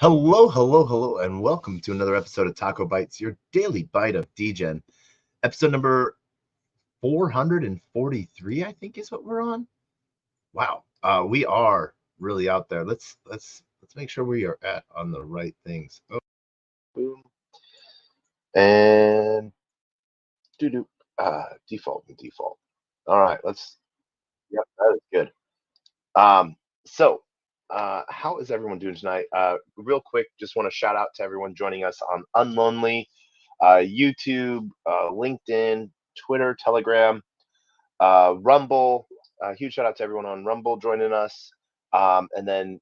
Hello, and welcome to another episode of TacoBytes, your daily bite of Degen. Episode number 443, I think, is what we're on. Wow, we are really out there. Let's make sure we are on the right things. Oh, boom, and default. All right, let's. Yep, that is good. So how is everyone doing tonight? Real quick, just want to shout out to everyone joining us on Unlonely, YouTube, LinkedIn, Twitter, Telegram, Rumble. Huge shout out to everyone on Rumble joining us, and then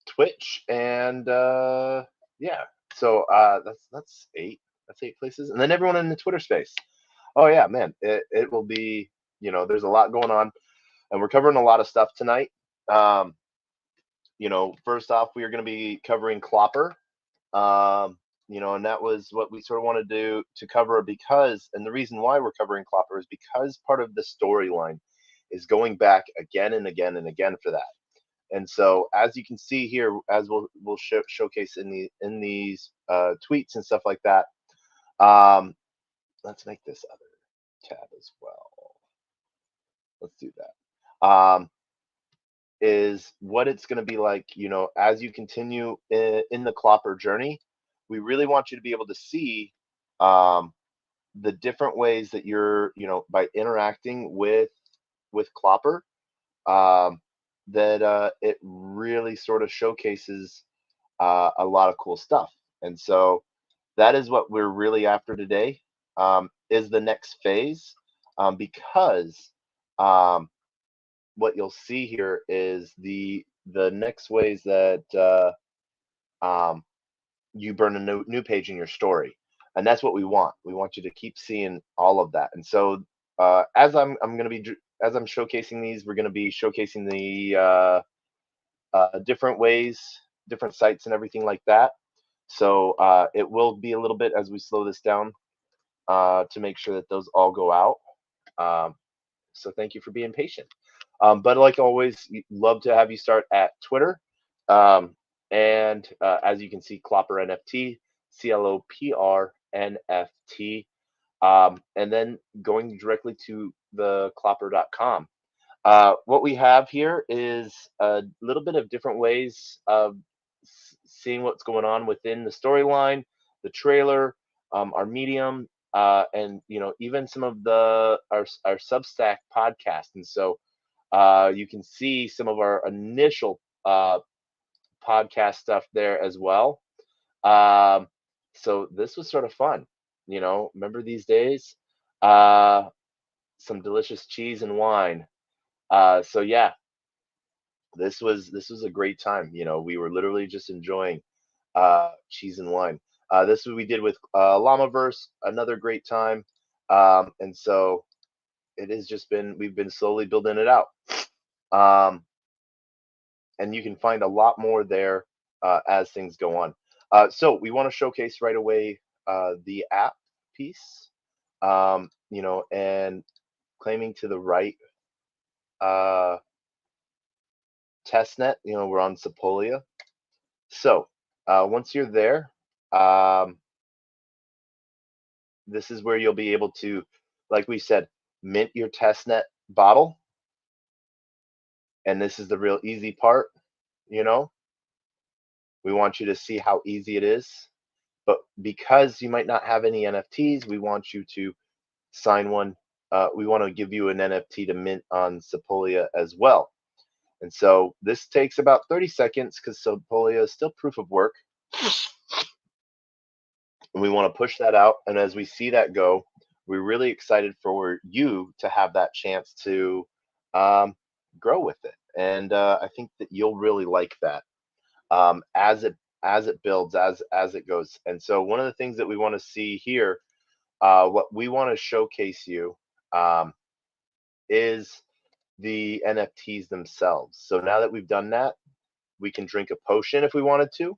Twitch, and yeah. So that's eight. That's eight places, and then everyone in the Twitter space. Oh yeah, man, it will be. There's a lot going on. And we're covering a lot of stuff tonight. First off, we are going to be covering Clopper. And that was what we sort of wanted to cover and the reason why we're covering Clopper is because part of the storyline is going back again and again and again for that. And so, as you can see here, as we'll showcase in these tweets and stuff like that. Let's make this other tab as well. Let's do that. Is what it's going to be like, as you continue in the Clopper journey. We really want you to be able to see the different ways that you're, by interacting with Clopper, that it really sort of showcases a lot of cool stuff. And so that is what we're really after today, is the next phase, because what you'll see here is the next ways that you burn a new page in your story, and that's what we want. We want you to keep seeing all of that. And so as I'm showcasing these, we're going to be showcasing the different ways, different sites, and everything like that. So it will be a little bit as we slow this down to make sure that those all go out. So thank you for being patient. But like always, love to have you start at Twitter. And as you can see, Clopper NFT, CLOPR NFT, and then going directly to the clopper.com. What we have here is a little bit of different ways of seeing what's going on within the storyline, the trailer, our Medium, and even some of our Substack podcast. And so you can see some of our initial podcast stuff there as well. So this was sort of fun. Remember these days? Some delicious cheese and wine. So yeah, this was a great time. We were literally just enjoying cheese and wine. This is what we did with Llamaverse, another great time. And so it has just been, we've been slowly building it out. And you can find a lot more there as things go on. So we want to showcase right away the app piece, and claiming to the right testnet, we're on Sepolia. So once you're there, this is where you'll be able to, like we said, mint your testnet bottle. And this is the real easy part. We want you to see how easy it is. But because you might not have any NFTs, we want you to sign one. We want to give you an NFT to mint on Sepolia as well. And so this takes about 30 seconds because Sepolia is still proof of work. And we want to push that out. And as we see that go, we're really excited for you to have that chance to grow with it. And I think that you'll really like that as it builds, as it goes. And so one of the things that we want to see here, what we want to showcase you is the NFTs themselves. So now that we've done that, we can drink a potion if we wanted to.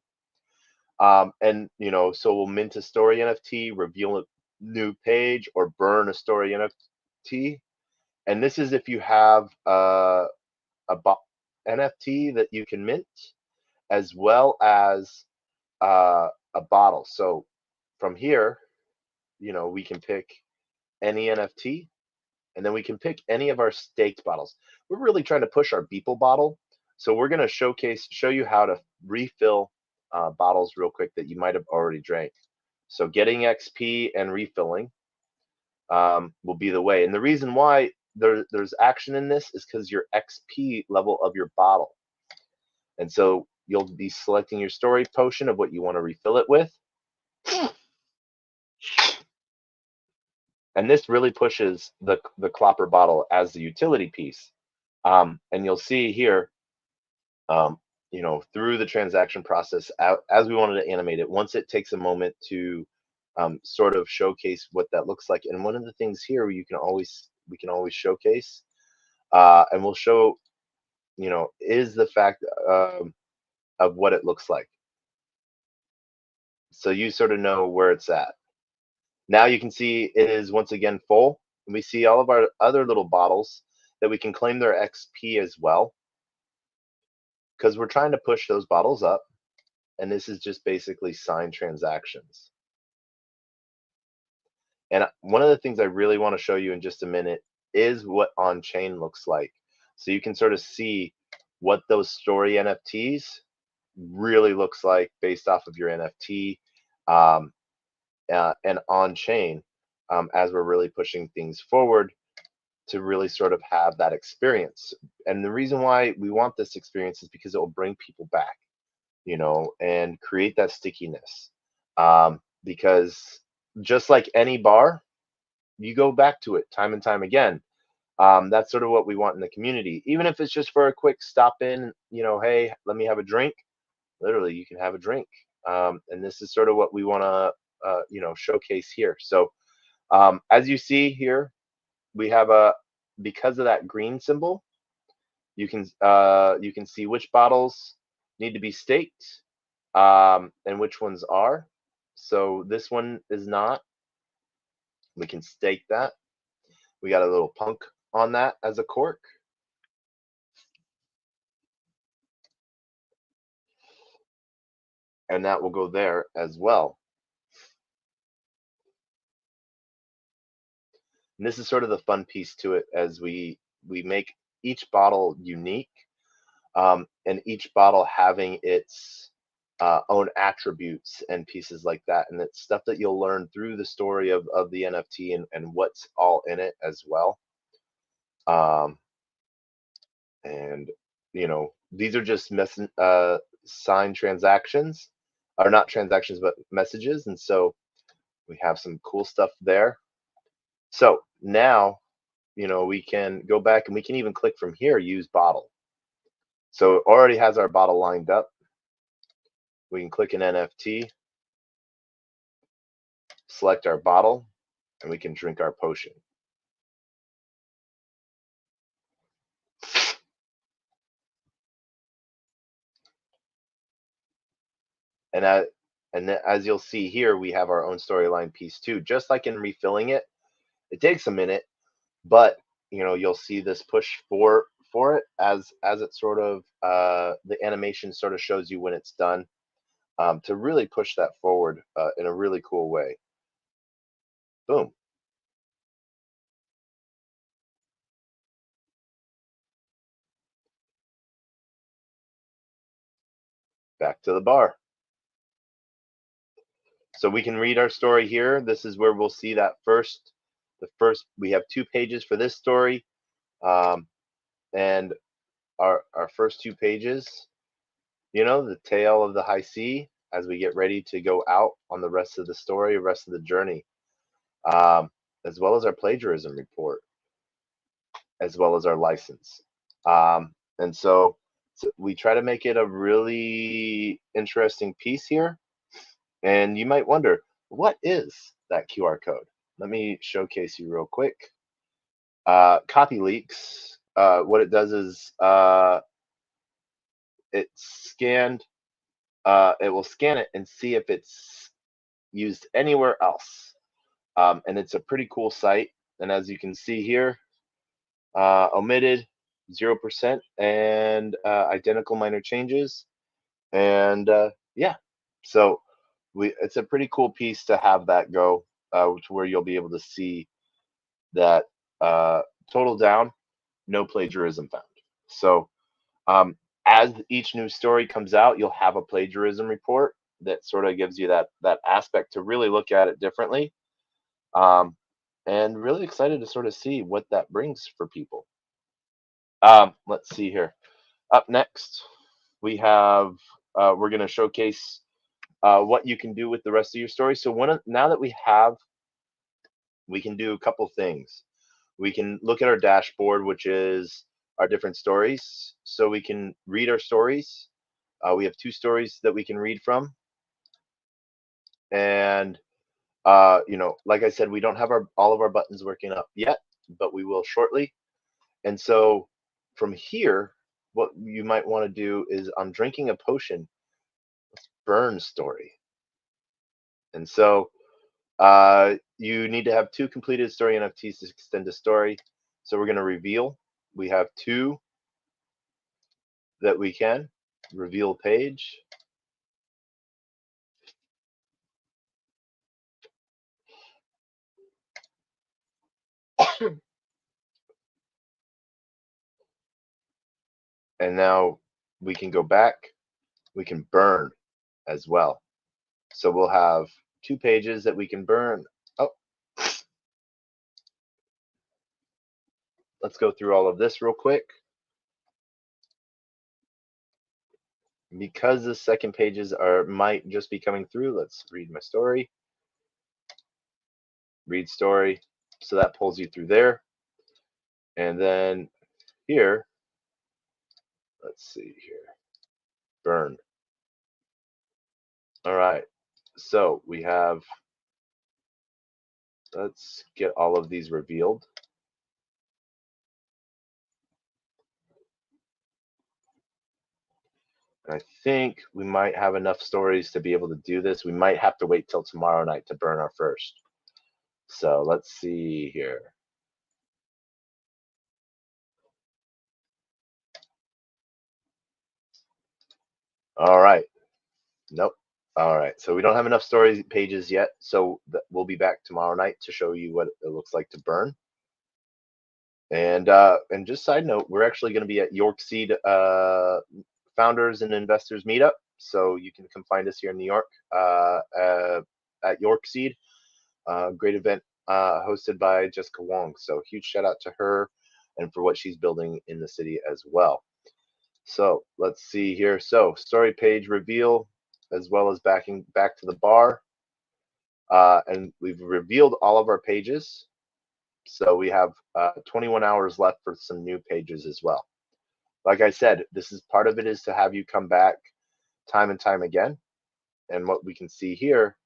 And so we'll mint a story NFT, reveal new page or burn a story NFT. And this is if you have a NFT that you can mint, as well as a bottle. So from here, we can pick any NFT, and then we can pick any of our staked bottles. We're really trying to push our Beeple bottle. So we're going to show you how to refill bottles real quick that you might have already drank. So getting XP and refilling will be the way. And the reason why there's action in this is because your XP level of your bottle. And so you'll be selecting your story potion of what you want to refill it with. And this really pushes the Clopper bottle as the utility piece. And you'll see here, through the transaction process, as we wanted to animate it, once it takes a moment to sort of showcase what that looks like. And one of the things here we can always showcase, and we'll show, is the fact of what it looks like. So you sort of know where it's at. Now you can see it is once again full, and we see all of our other little bottles that we can claim their XP as well, because we're trying to push those bottles up, and this is just basically signed transactions. And one of the things I really want to show you in just a minute is what on-chain looks like. So you can sort of see what those story NFTs really looks like based off of your NFT and on-chain, as we're really pushing things forward to really sort of have that experience. And the reason why we want this experience is because it will bring people back, and create that stickiness. Because just like any bar, you go back to it time and time again. That's sort of what we want in the community. Even if it's just for a quick stop in, hey, let me have a drink. Literally, you can have a drink. And this is sort of what we want to, showcase here. So as you see here, we have because of that green symbol, you can see which bottles need to be staked, and which ones are. So this one is not. We can stake that. We got a little punk on that as a cork. And that will go there as well. And this is sort of the fun piece to it, as we make each bottle unique, and each bottle having its own attributes and pieces like that. And it's stuff that you'll learn through the story of the NFT and what's all in it as well. And these are just signed transactions, or not transactions, but messages. And so we have some cool stuff there. So now, we can go back and we can even click from here, use bottle. So it already has our bottle lined up. We can click an NFT, select our bottle, and we can drink our potion. And as you'll see here, we have our own storyline piece too. Just like in refilling it, it takes a minute, but you'll see this push for it as it sort of the animation sort of shows you when it's done, to really push that forward in a really cool way. Boom. Back to the bar. So we can read our story here. This is where we'll see that we have 2 pages for this story, and our first 2 pages, the tale of the high sea, as we get ready to go out on the rest of the story, the rest of the journey, as well as our plagiarism report, as well as our license. And so we try to make it a really interesting piece here. And you might wonder, what is that QR code? Let me showcase you real quick. Copy leaks, what it does is it's scanned. It will scan it and see if it's used anywhere else. And it's a pretty cool site. And as you can see here, omitted 0% and identical minor changes. And yeah, so it's a pretty cool piece to have that go to where you'll be able to see that total down, no plagiarism found. So as each new story comes out, you'll have a plagiarism report that sort of gives you that aspect to really look at it differently. And really excited to sort of see what that brings for people. Let's see here. Up next, we have we're going to showcase what you can do with the rest of your story. So now that we can do a couple things. We can look at our dashboard, which is our different stories. So we can read our stories. We have 2 stories that we can read from. And, like I said, we don't have all of our buttons working up yet, but we will shortly. And so from here, what you might want to do is I'm drinking a potion, burn story. And so you need to have 2 completed story NFTs to extend a story. So we're going to reveal. We have 2 that we can reveal page. And now we can go back. We can burn as well. So we'll have 2 pages that we can burn. Oh, let's go through all of this real quick. Because the second pages might just be coming through, let's read my story. Read story. So that pulls you through there. And then here, let's see here. Burn. All right. So we have, let's get all of these revealed. I think we might have enough stories to be able to do this. We might have to wait till tomorrow night to burn our first. So let's see here. All right. Nope. All right. So we don't have enough story pages yet. So we'll be back tomorrow night to show you what it looks like to burn. And just side note, we're actually going to be at Yorkseed Founders and Investors Meetup. So you can come find us here in New York at Yorkseed. Great event hosted by Jessica Wong. So huge shout out to her and for what she's building in the city as well. So let's see here. So story page reveal, as well as back to the bar. And we've revealed all of our pages. So we have 21 hours left for some new pages as well. Like I said, this is part of it is to have you come back time and time again. And what we can see here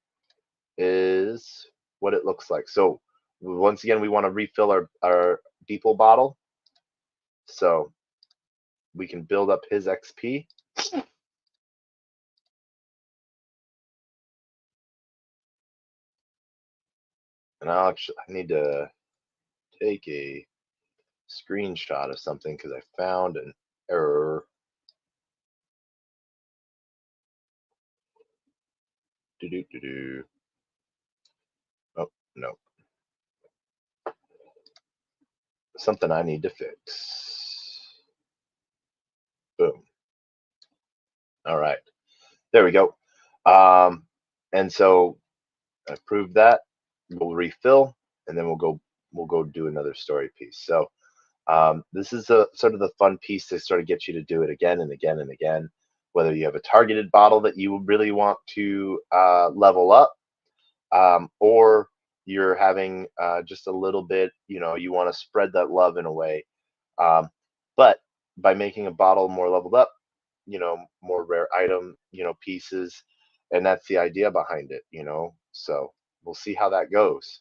is what it looks like. So once again, we want to refill our Beeple bottle. So we can build up his XP. And I need to take a screenshot of something because I found an error. Oh, no. Something I need to fix. Boom. All right. There we go. And so I proved that. We'll refill, and then we'll go do another story piece. So this is sort of the fun piece to sort of get you to do it again and again and again. Whether you have a targeted bottle that you really want to level up, or you're having just a little bit, you want to spread that love in a way. But by making a bottle more leveled up, more rare item, pieces, and that's the idea behind it, So we'll see how that goes.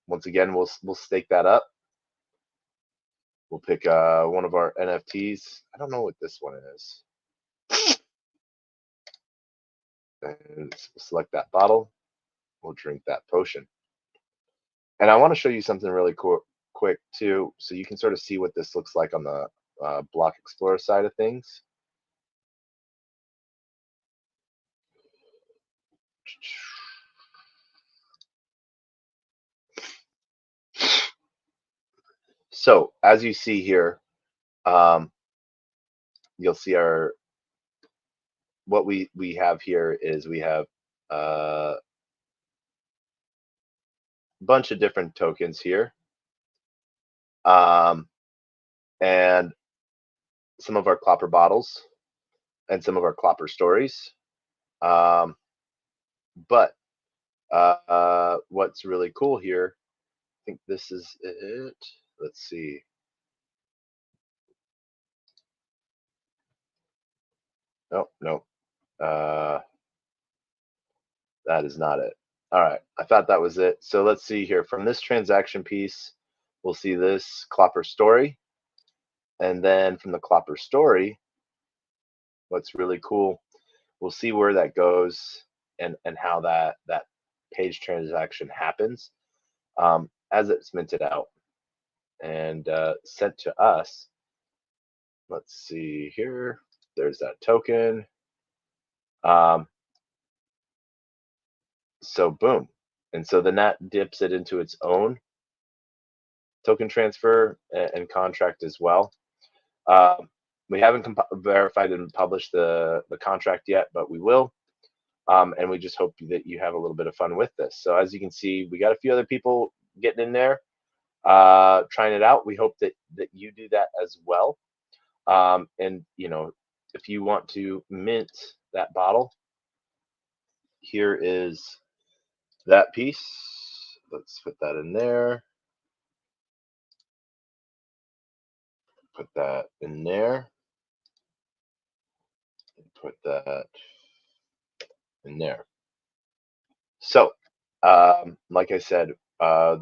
Once again, we'll stake that up. We'll pick one of our NFTs. I don't know what this one is. And we'll select that bottle. we'll drink that potion. And I want to show you something really quick too, so you can sort of see what this looks like on the Block Explorer side of things. So as you see here, you'll see what we have here is we have a bunch of different tokens here, and some of our Clopper bottles and some of our Clopper stories. But what's really cool here, I think this is it. Let's see. No. That is not it. All right, I thought that was it. So let's see here. From this transaction piece, we'll see this Clopper story. And then from the Clopper story, what's really cool, we'll see where that goes and how that page transaction happens as it's minted out and sent to us. Let's see here. There's that token. So boom. And so then that dips it into its own token transfer and contract as well. We haven't verified and published the contract yet, but we will. And we just hope that you have a little bit of fun with this. So as you can see, we got a few other people getting in there, trying it out. We hope that you do that as well. And you know, if you want to mint that bottle, here is that piece. Let's put that in there. Put that in there. Put that in there. So, like I said,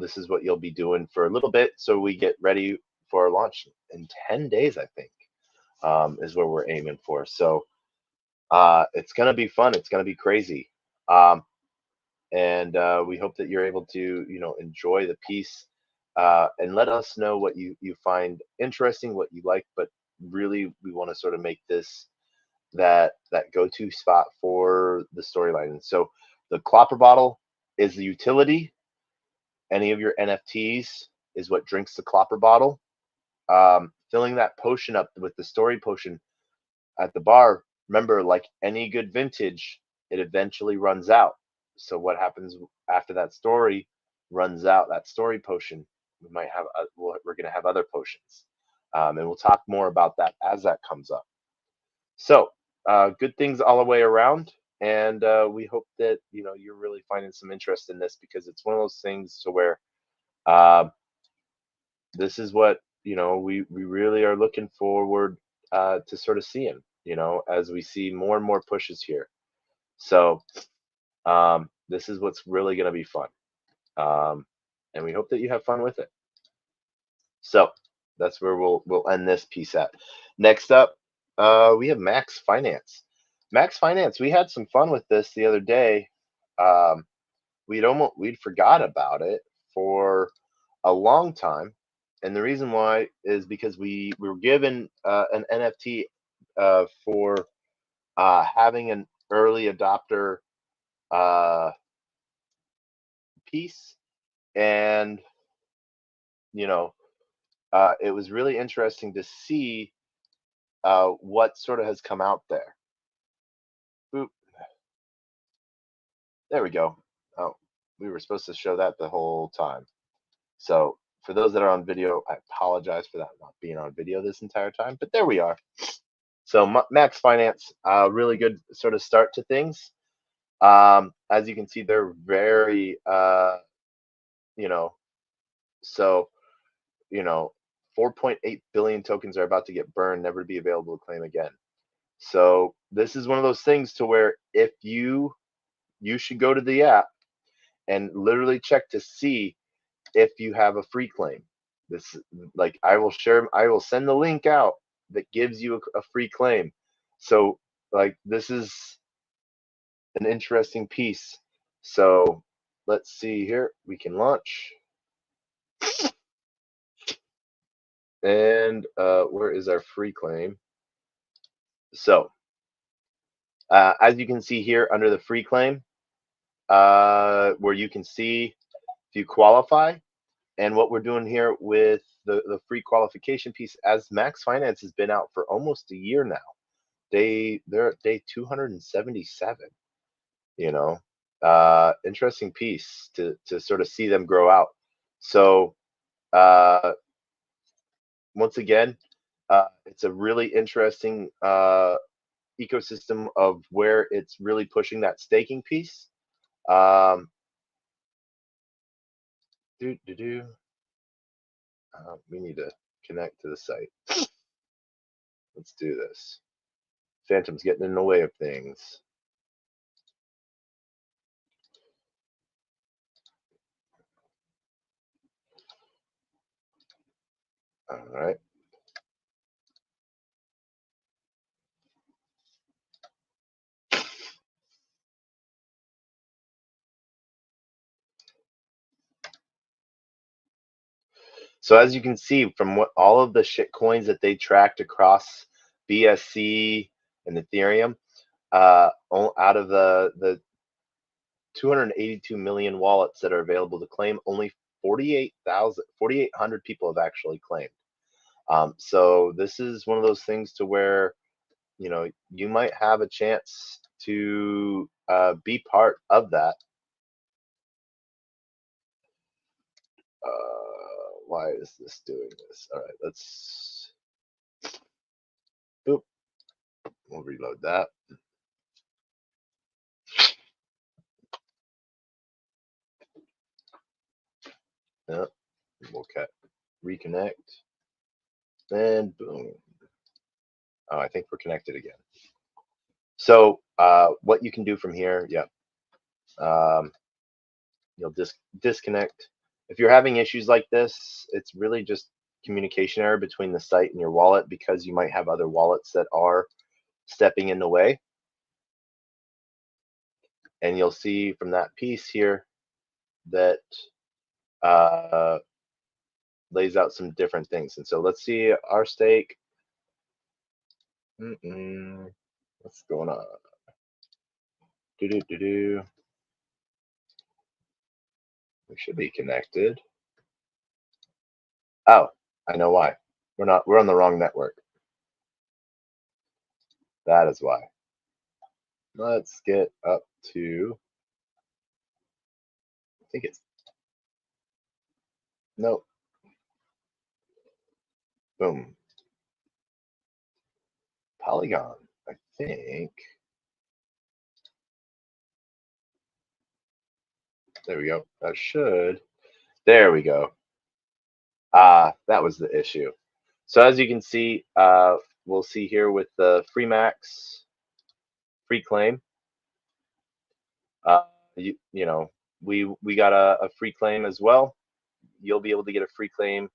this is what you'll be doing for a little bit. So we get ready for our launch in 10 days, I think, is where we're aiming for. So it's going to be fun. It's going to be crazy. And we hope that you're able to, you know, enjoy the piece and let us know what you find interesting, what you like. But really, we want to sort of make this that go-to spot for the storyline. And so the Clopper bottle is the utility. Any of your NFTs is what drinks the Clopper bottle. Filling that potion up with the story potion at the bar. Remember, like any good vintage, it eventually runs out. So what happens after that story runs out, that story potion, we might have we're going to have other potions, and we'll talk more about that as that comes up. So good things all the way around, and we hope that you know you're really finding some interest in this, because it's one of those things to where this is what you know we really are looking forward to sort of seeing, you know, as we see more and more pushes here. So this is what's really going to be fun, and we hope that you have fun with it. So that's where we'll end this piece at. Next up, we have Max Finance. Max Finance, we had some fun with this the other day. We'd forgot about it for a long time, and the reason why is because we were given an NFT for having an early adopter piece, and you know, it was really interesting to see what sort of has come out there. Boop. There we go. Oh, we were supposed to show that the whole time. So for those that are on video, I apologize for that not being on video this entire time, but there we are. So Max Finance, really good sort of start to things. As you can see, they're very, you know, so, you know, 4.8 billion tokens are about to get burned, never to be available to claim again. So this is one of those things to where if you should go to the app and literally check to see if you have a free claim. This, like, I will send the link out that gives you a free claim. So like this is an interesting piece. So let's see here. We can launch. And where is our free claim? So as you can see here under the free claim, where you can see if you qualify, and what we're doing here with the free qualification piece, as Max Finance has been out for almost a year now. They're at day 277. You know, interesting piece to sort of see them grow out. So once again, it's a really interesting ecosystem of where it's really pushing that staking piece. We need to connect to the site. Let's do this. Phantom's getting in the way of things. All right. So as you can see from what all of the shit coins that they tracked across BSC and Ethereum, out of the 282 million wallets that are available to claim, only 4,800 people have actually claimed. So this is one of those things to where, you know, you might have a chance to be part of that. Why is this doing this? All right, let's, boop, we'll reload that. Yep, we'll reconnect, and boom. Oh, I think we're connected again. So what you can do from here, yeah, you'll disconnect. If you're having issues like this, it's really just communication error between the site and your wallet, because you might have other wallets that are stepping in the way. And you'll see from that piece here that lays out some different things. And so let's see our stake. What's going on? We should be connected. Oh, I know why. We're on the wrong network. That is why. Let's get up to, I think it's, nope. Boom. Polygon, I think. There we go. That should. There we go. That was the issue. So as you can see, we'll see here with the free max, free claim. You know, we got a free claim as well. You'll be able to get a free claim,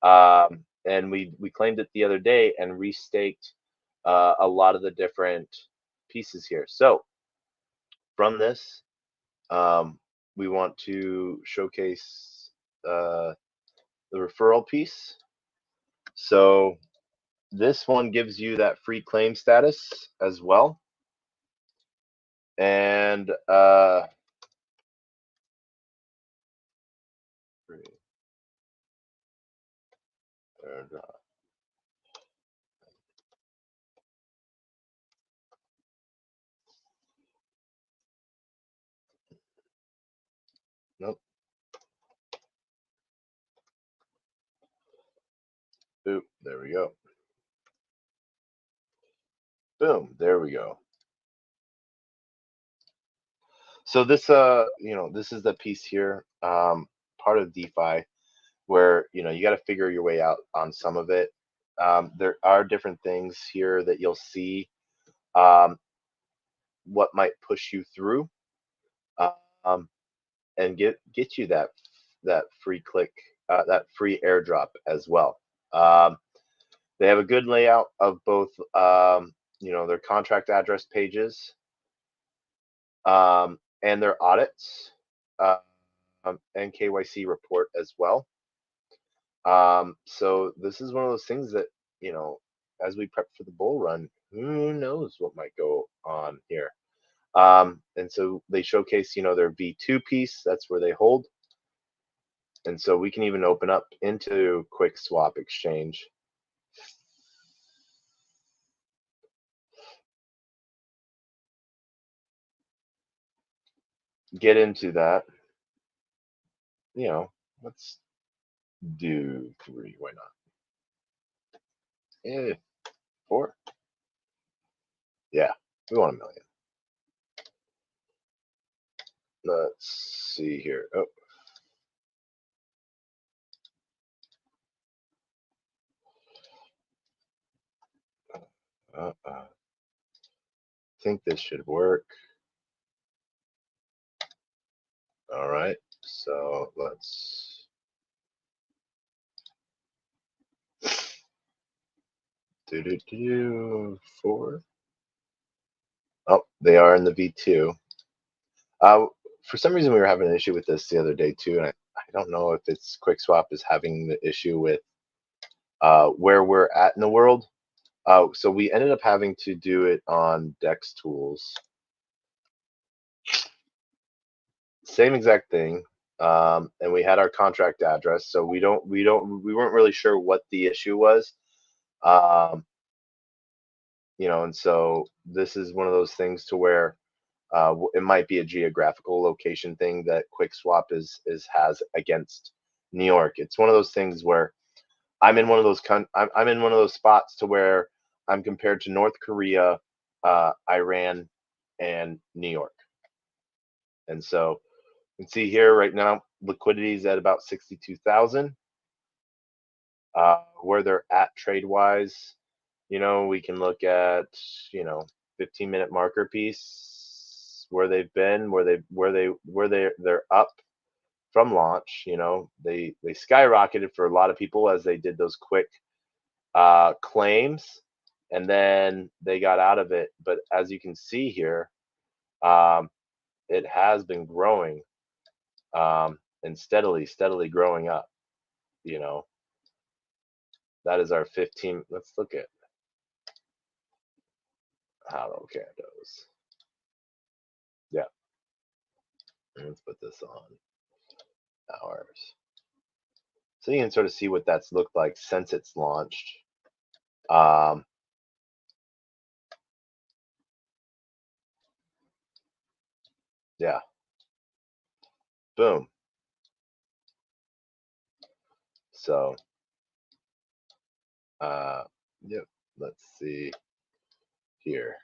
and we claimed it the other day and restaked a lot of the different pieces here. So from this, we want to showcase the referral piece. So this one gives you that free claim status as well. And nope. Boop, there we go. Boom, there we go. So this, you know, this is the piece here, part of DeFi, where, you know, you got to figure your way out on some of it. There are different things here that you'll see, what might push you through, and get you that free click, that free airdrop as well. They have a good layout of both, you know, their contract address pages, and their audits. and KYC report as well. So this is one of those things that, you know, as we prep for the bull run, who knows what might go on here. And so they showcase, you know, their V2 piece. That's where they hold. And so we can even open up into Quick Swap Exchange. Get into that. You know, let's do 3. Why not? 4. Yeah, we want 1 million. Let's see here. Oh. I think this should work. All right, so let's do 4. Oh, they are in the V2. For some reason, we were having an issue with this the other day too, and I don't know if it's QuickSwap is having the issue with where we're at in the world. So we ended up having to do it on Dex Tools. Same exact thing, and we had our contract address, so we weren't really sure what the issue was. You know, and so this is one of those things to where it might be a geographical location thing that QuickSwap has against New York. It's one of those things where I'm in one of those I'm in one of those spots to where I'm compared to North Korea, Iran, and New York. And so you can see here right now liquidity is at about 62,000. Where they're at trade wise, you know, we can look at, you know, 15-minute marker piece where they've been, they're up from launch. You know, they skyrocketed for a lot of people as they did those quick claims, and then they got out of it. But as you can see here, it has been growing and steadily growing up. You know, that is our 15. Let's look at how okay it goes. Yeah, let's put this on hours, so you can sort of see what that's looked like since it's launched. Yeah, boom. So yep, let's see here.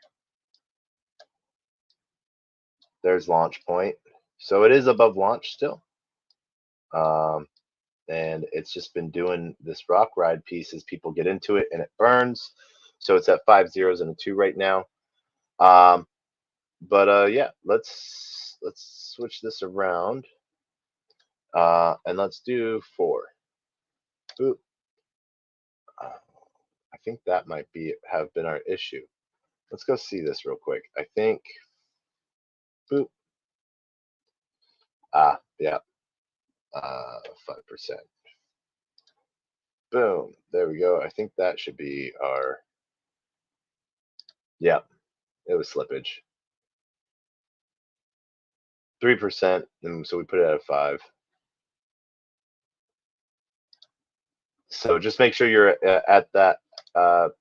There's launch point, so it is above launch still. And it's just been doing this rock ride piece as people get into it and it burns. So it's at 5 zeros and a 2 right now. But yeah, let's switch this around and let's do 4. Boop. I think that might have been our issue. Let's go see this real quick. I think boop. Yeah. 5%. Boom. There we go. I think that should be our. Yeah, it was slippage. 3%, and so we put it at a 5. So just make sure you're at that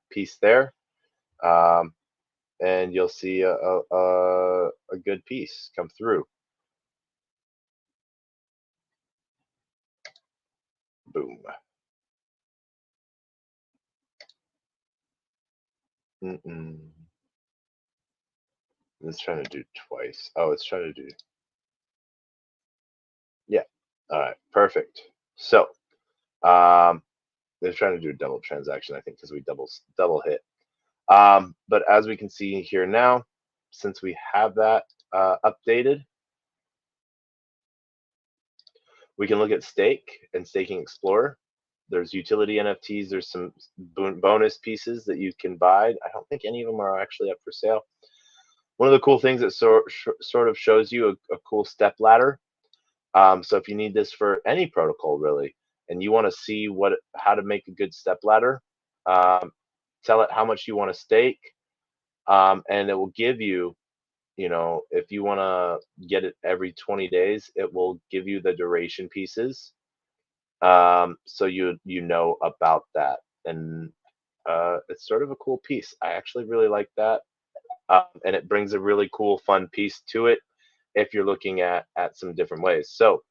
piece there, and you'll see a good piece come through. Boom. It's trying to do twice. Oh, it's trying to do. Yeah. All right. Perfect. So, they're trying to do a double transaction, I think, because we double hit. But as we can see here now, since we have that updated, we can look at Stake and Staking Explorer. There's utility NFTs. There's some bonus pieces that you can buy. I don't think any of them are actually up for sale. One of the cool things that sort of shows you a cool step ladder So if you need this for any protocol really, and you want to see how to make a good step ladder, um, tell it how much you want to stake, and it will give you, if you want to get it every 20 days, it will give you the duration pieces. So you know about that, and it's sort of a cool piece. I actually really like that, and it brings a really cool, fun piece to it if you're looking at some different ways. So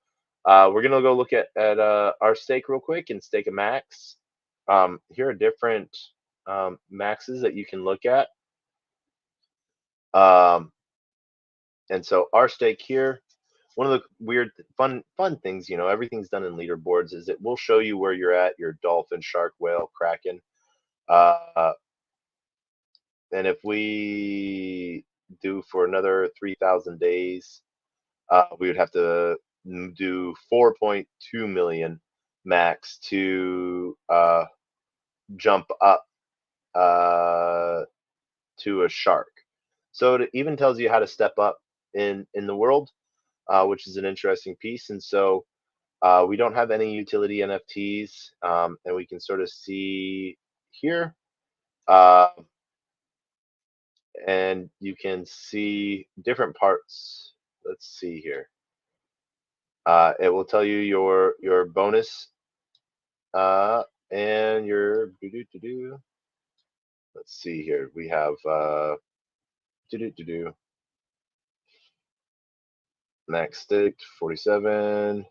we're gonna go look at our stake real quick and stake a max. Here are different maxes that you can look at. Um, and so our stake here, one of the weird fun things, everything's done in leaderboards, is it will show you where you're at, your dolphin, shark, whale, kraken. Uh, and if we do for another 3,000 days, we would have to do 4.2 million max to jump up to a shark. So it even tells you how to step up in the world, which is an interesting piece. And so we don't have any utility NFTs, and we can sort of see here, uh, and you can see different parts. Let's see here. It will tell you your bonus and your let's see here. We have max stake 47.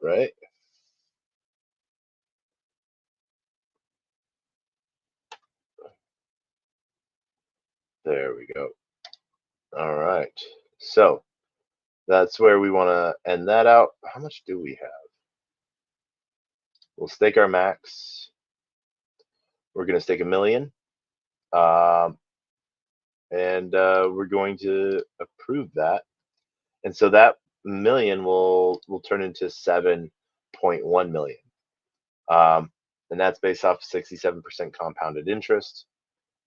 Right there we go. All right, so that's where we want to end that out. How much do we have? We'll stake our max. We're going to stake 1 million, um, and we're going to approve that. And so that million will turn into 7.1 million, and that's based off 67% compounded interest.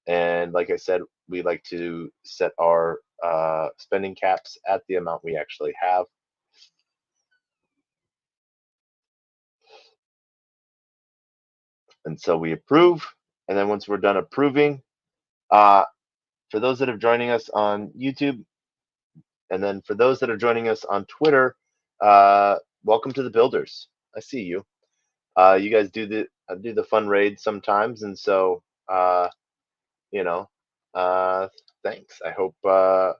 And like I said, we like to set our spending caps at the amount we actually have. And so we approve, and then once we're done approving, uh, for those that are joining us on YouTube, and then for those that are joining us on Twitter, welcome to the builders. I see you. You guys do the fun raids sometimes, and so you know, uh, thanks. I hope I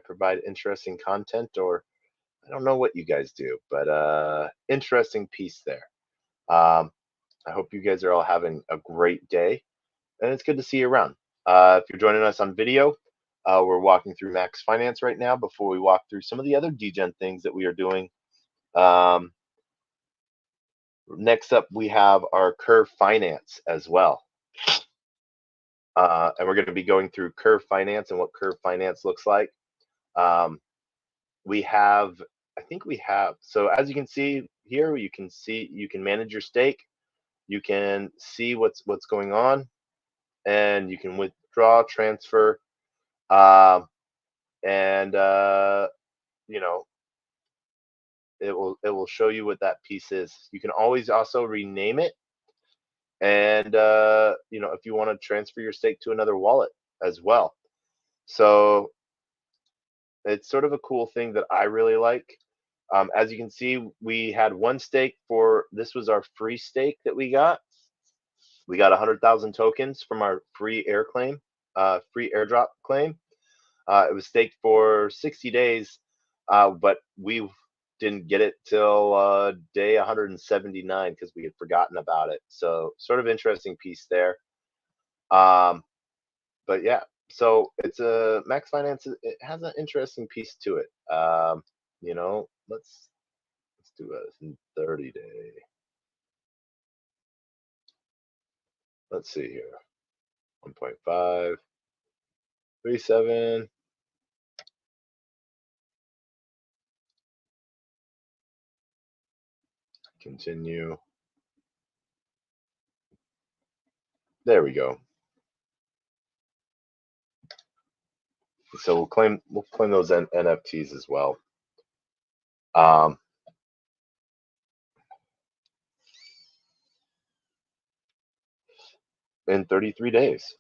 provide interesting content, or I don't know what you guys do, but interesting piece there. Um, I hope you guys are all having a great day, and it's good to see you around. If you're joining us on video, we're walking through Max Finance right now before we walk through some of the other Degen things that we are doing. Um, Next up, we have our Curve Finance as well. And we're going to be going through Curve Finance and what Curve Finance looks like. We have, I think we have, so as you can see here, you can manage your stake. You can see what's going on, and you can withdraw, transfer, and you know, it will show you what that piece is. You can always also rename it, and if you want to transfer your stake to another wallet as well. So it's sort of a cool thing that I really like. As you can see, we had one stake this was our free stake that we got. We got 100,000 tokens from our free free airdrop claim. It was staked for 60 days, but we didn't get it till day 179 because we had forgotten about it. So sort of interesting piece there. But yeah, so it's a Max Finance. It has an interesting piece to it. Let's do a 30-day. Let's see here. 1.537. Continue. There we go. So we'll claim those NFTs as well. In 33 days.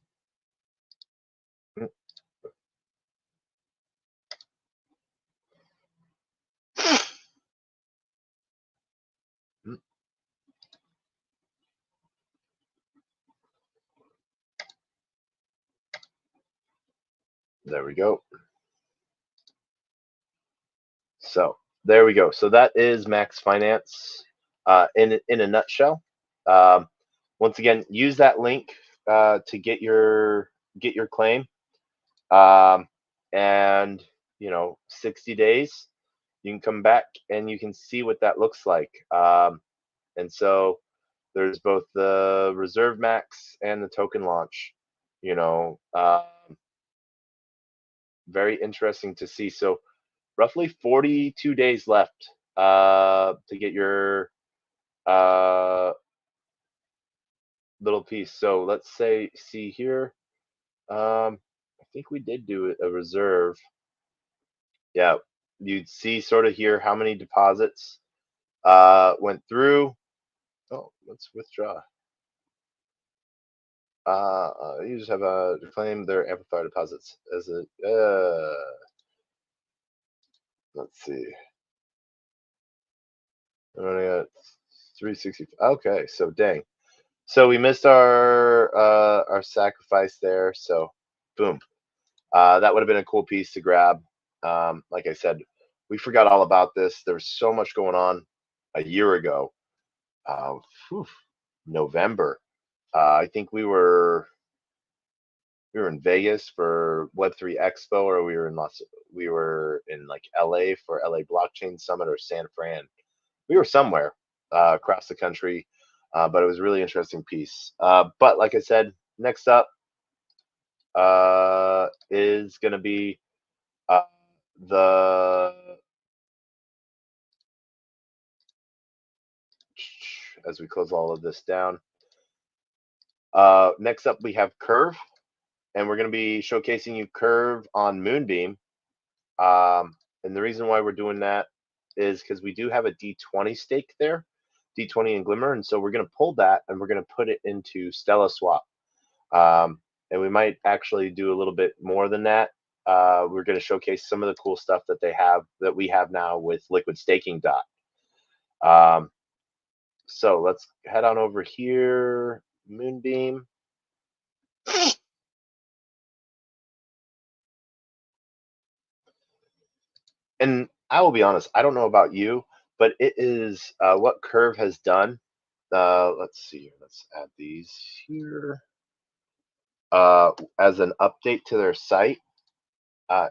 There we go. So there we go. So that is Max Finance in a nutshell. Um, once again, use that link to get your claim, and 60 days you can come back and you can see what that looks like. And so there's both the reserve max and the token launch. Very interesting to see. So roughly 42 days left to get your little piece. So let's see here. I think we did do a reserve. Yeah, you'd see sort of here how many deposits went through. Oh, let's withdraw. You just have to claim their amplifier deposits as a. Let's see. I'm running at 360. Okay, so dang. So we missed our sacrifice there. So boom. That would have been a cool piece to grab. Like I said, we forgot all about this. There was so much going on a year ago. November. I think we were in Vegas for Web3 Expo, or we were in like LA for LA Blockchain Summit, or San Fran. We were somewhere across the country, but it was a really interesting piece. But like I said, next up is going to be the as we close all of this down. Next up, we have Curve, and we're going to be showcasing you Curve on Moonbeam. And the reason why we're doing that is because we do have a D20 stake there, D20 and Glimmer, and so we're going to pull that and we're going to put it into Stella Swap. And we might actually do a little bit more than that. We're going to showcase some of the cool stuff that we have now with Liquid Staking Dot. So let's head on over here, Moonbeam. And I will be honest, I don't know about you, but it is what Curve has done. Let's see, let's add these here. As an update to their site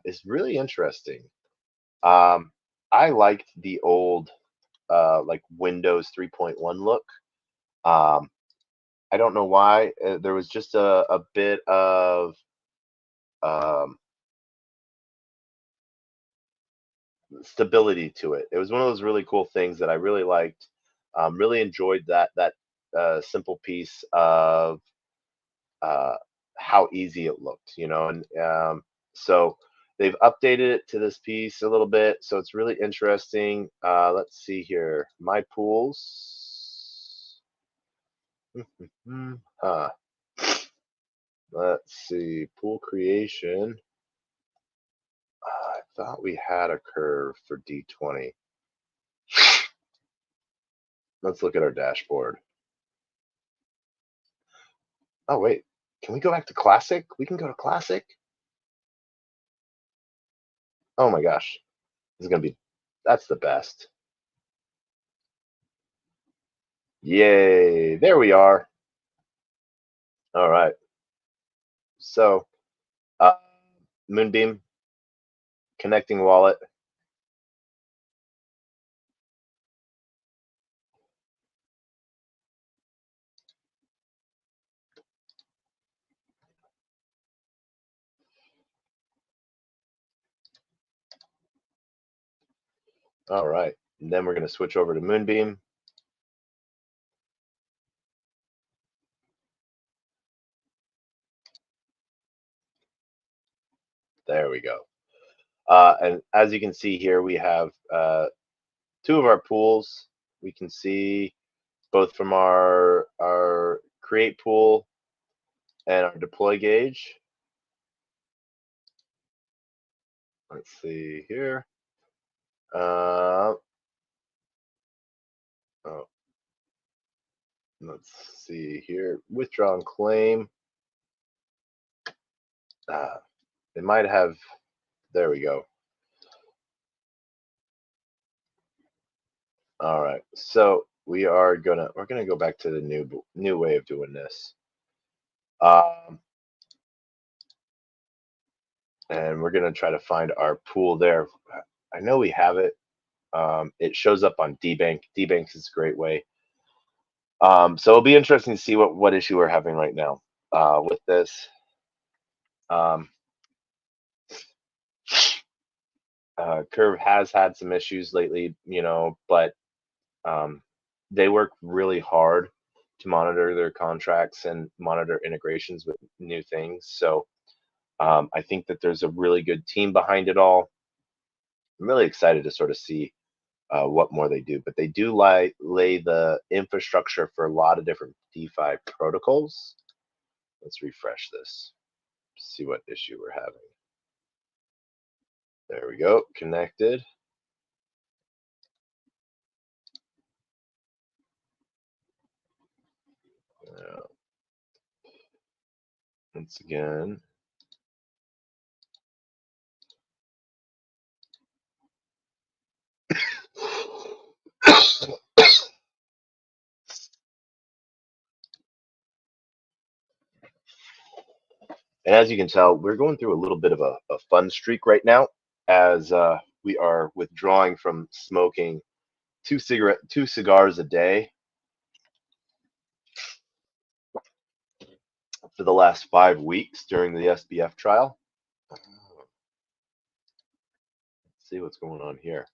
is really interesting. I liked the old like Windows 3.1 look. I don't know why. There was just a bit of stability to it. It was one of those really cool things that I really liked. Really enjoyed that simple piece of how easy it looked, and so they've updated it to this piece a little bit, so it's really interesting. Let's see here, my pools. Let's see, pool creation. I thought we had a curve for D20. Let's look at our dashboard. Oh wait, can we go back to classic? We can go to classic. Oh my gosh, this is gonna be, that's the best. Yay, there we are. All right. So, Moonbeam, connecting wallet. All right. And then we're going to switch over to Moonbeam. There we go. And as you can see here, we have two of our pools. We can see both from our create pool and our deploy gauge. Let's see here. Oh, let's see here. Withdraw and claim. It might have. There we go. All right. So we're gonna go back to the new way of doing this. And we're gonna try to find our pool there. I know we have it. It shows up on Dbank. Dbank is a great way. So it'll be interesting to see what issue we're having right now with this. Curve has had some issues lately, but they work really hard to monitor their contracts and monitor integrations with new things. So I think that there's a really good team behind it all. I'm really excited to sort of see what more they do, but they do lay the infrastructure for a lot of different DeFi protocols. Let's refresh this, see what issue we're having. There we go, connected. Once again. And as you can tell, we're going through a little bit of a fun streak right now, as we are withdrawing from smoking two cigars a day for the last 5 weeks during the SBF trial. Let's see what's going on here.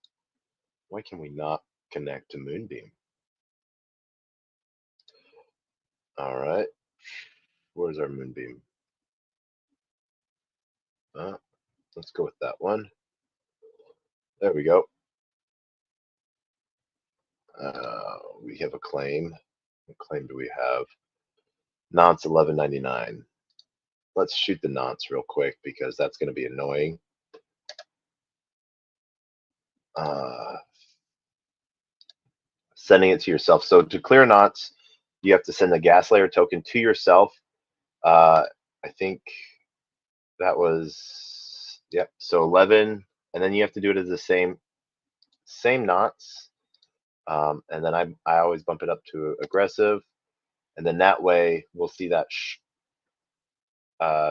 Why can we not connect to Moonbeam? All right, where's our Moonbeam? Let's go with that one. There we go. We have a claim. What claim do we have? Nonce 11.99. Let's shoot the nonce real quick because that's going to be annoying. Sending it to yourself. So to clear nonce, you have to send the gas layer token to yourself. I think that was, yep. So 11, and then you have to do it as the same nonce. And then I always bump it up to aggressive, and then that way we'll see that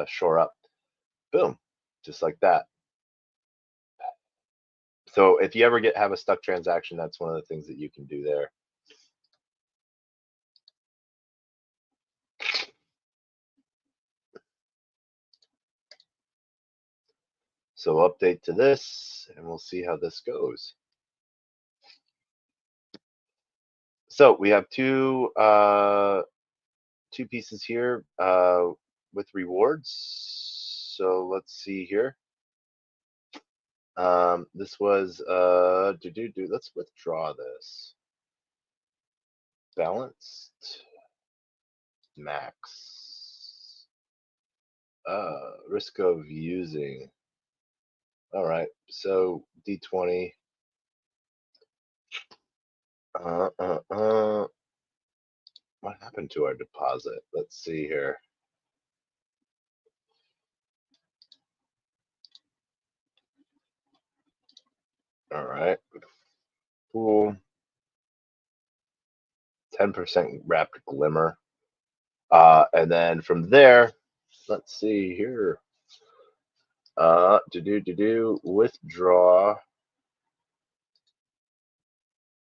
shore up. Boom, just like that. So if you ever have a stuck transaction, that's one of the things that you can do there. So update to this, and we'll see how this goes. So we have two pieces here with rewards. So let's see here. This was let's withdraw this. Balanced max. Risk of using. All right, so D20. What happened to our deposit? Let's see here. All right. Cool. 10% wrapped glimmer. And then from there, let's see here. Withdraw.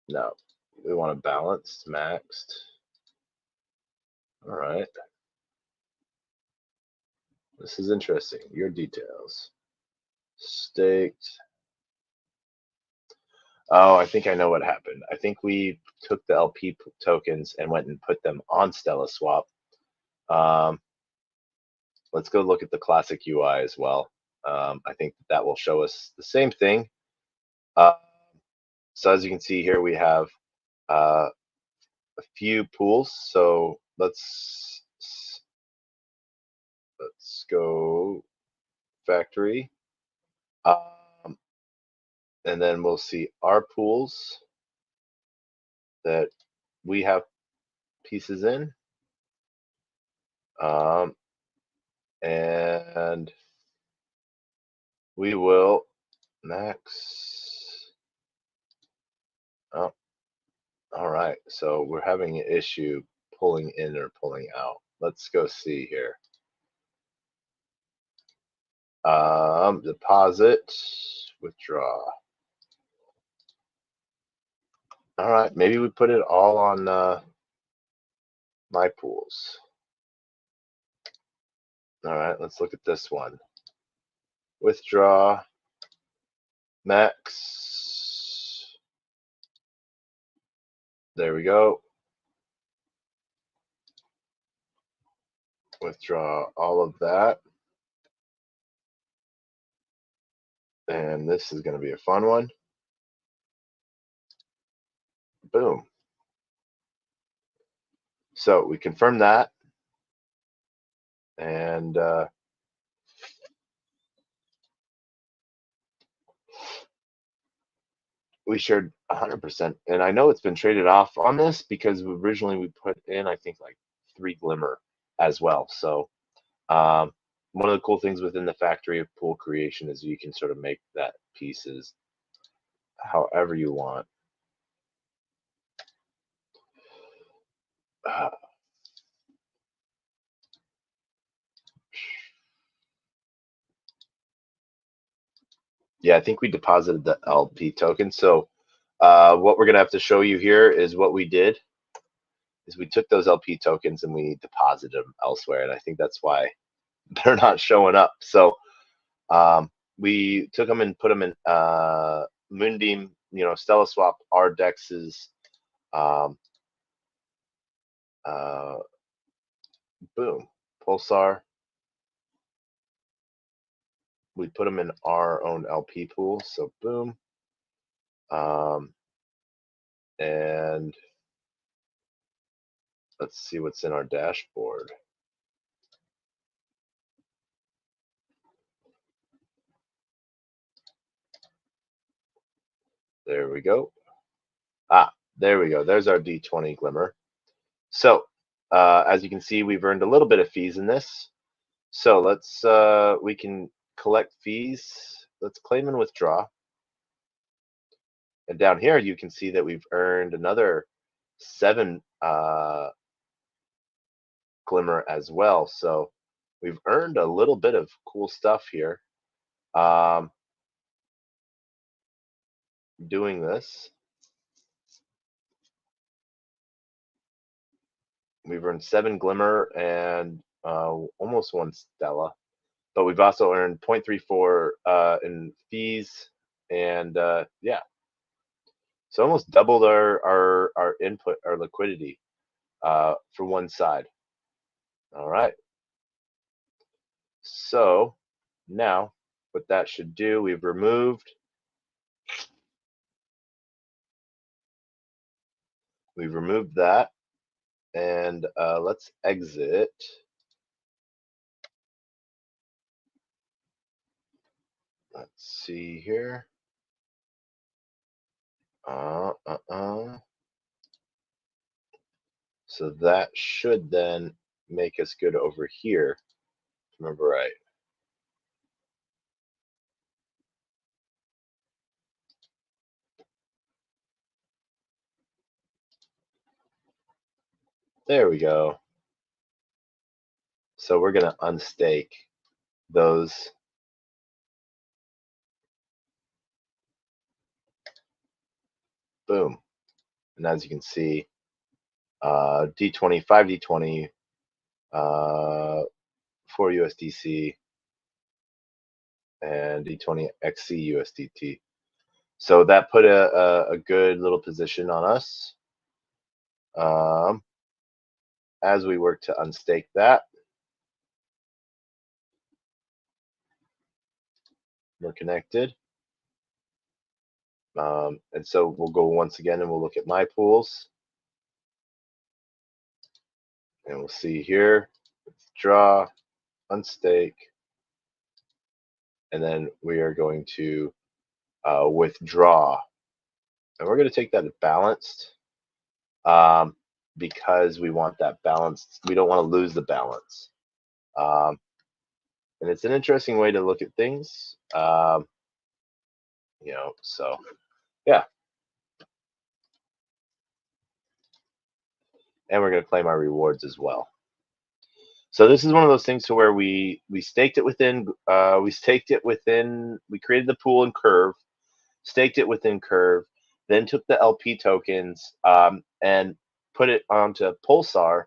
No, we want a balanced, maxed. All right. This is interesting. Your details. Staked. Oh, I think I know what happened. I think we took the LP tokens and went and put them on Stella Swap. Let's go look at the classic UI as well. I think that will show us the same thing. So as you can see here, we have a few pools. So let's go factory, and then we'll see our pools that we have pieces in, and we will max. Oh, all right. So we're having an issue pulling in or pulling out. Let's go see here. Deposit, withdraw. All right, maybe we put it all on my pools. All right, let's look at this one. Withdraw, max. There we go. Withdraw all of that. And this is going to be a fun one. Boom. So we confirm that. And we shared 100%. And I know it's been traded off on this because originally we put in, I think, like 3 glimmer as well. So one of the cool things within the factory of pool creation is you can sort of make that pieces however you want. Yeah, I think we deposited the LP token. So what we're going to have to show you here is what we did is we took those LP tokens and we deposited them elsewhere. And I think that's why they're not showing up. So we took them and put them in Moonbeam, Stella Swap, our dexes, boom, Pulsar. We put them in our own LP pool. So boom. And let's see what's in our dashboard. There we go. There we go. There's our D20 glimmer. So as you can see, we've earned a little bit of fees in this. So let's we can collect fees. Let's claim and withdraw. And down here, you can see that we've earned another 7 glimmer as well. So we've earned a little bit of cool stuff here doing this. We've earned 7 glimmer and almost 1 Stella. But we've also earned 0.34 in fees, and yeah, so almost doubled our input, our liquidity for one side. All right. So now what that should do, we've removed that, and let's exit. Let's see here. So that should then make us good over here. Remember right. There we go. So we're going to unstake those. Boom. And as you can see, D20, 5D20, 4 USDC, and D20 XC USDT. So that put a good little position on us as we work to unstake that. We're connected. And so we'll go once again and we'll look at my pools. And we'll see here, withdraw, unstake, and then we are going to withdraw. And we're going to take that as balanced because we want that balanced. We don't want to lose the balance. And it's an interesting way to look at things. You know, so yeah. And we're going to claim our rewards as well. So this is one of those things to where we staked it within we created the pool in Curve, staked it within Curve, then took the LP tokens and put it onto Pulsar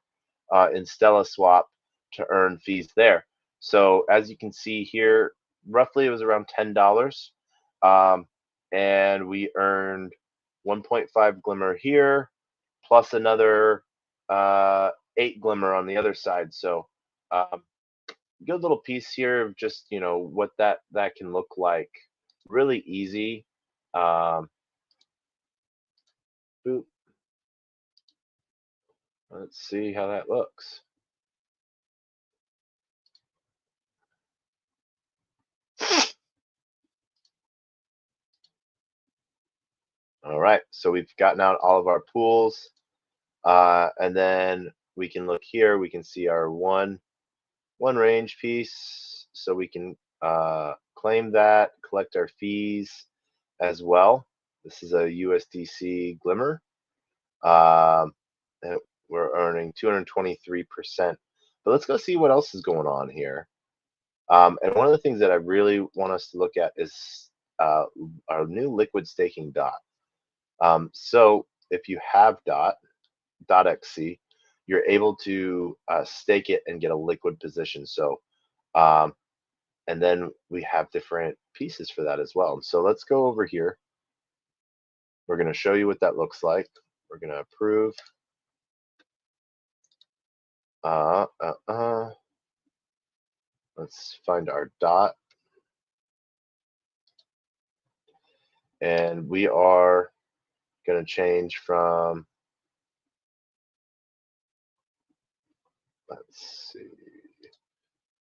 in Stella Swap to earn fees there. So as you can see here, roughly it was around $10, and we earned 1.5 glimmer here, plus another 8 glimmer on the other side. So good little piece here of just, you know, what that can look like. Really easy. Boop. Let's see how that looks. All right, so we've gotten out all of our pools, and then we can look here. We can see our one range piece, so we can claim that, collect our fees as well. This is a USDC Glimmer. And we're earning 223%. But let's go see what else is going on here. And one of the things that I really want us to look at is our new liquid staking dot. So if you have .xc, you're able to stake it and get a liquid position. So, and then we have different pieces for that as well. So let's go over here. We're going to show you what that looks like. We're going to approve. Let's find our dot. And we are going to change from, let's see,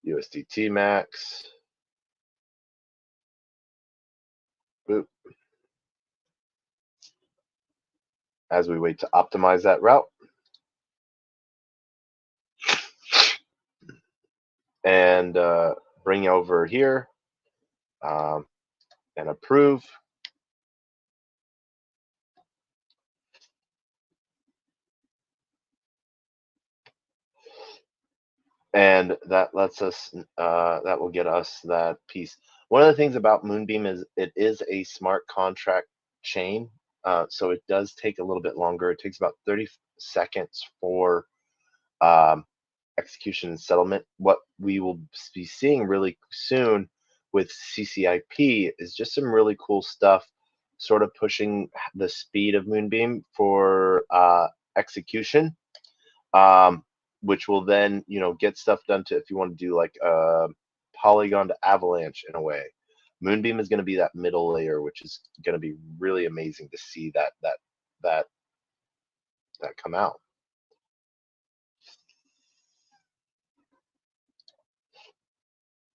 USDT max. Boop. As we wait to optimize that route. And bring over here and approve. And that lets us, that will get us that piece. One of the things about Moonbeam is it is a smart contract chain. So it does take a little bit longer. It takes about 30 seconds for execution and settlement. What we will be seeing really soon with CCIP is just some really cool stuff, sort of pushing the speed of Moonbeam for execution, which will then, you know, get stuff done to, if you want to do like Polygon to Avalanche in a way. Moonbeam is going to be that middle layer, which is going to be really amazing to see that come out.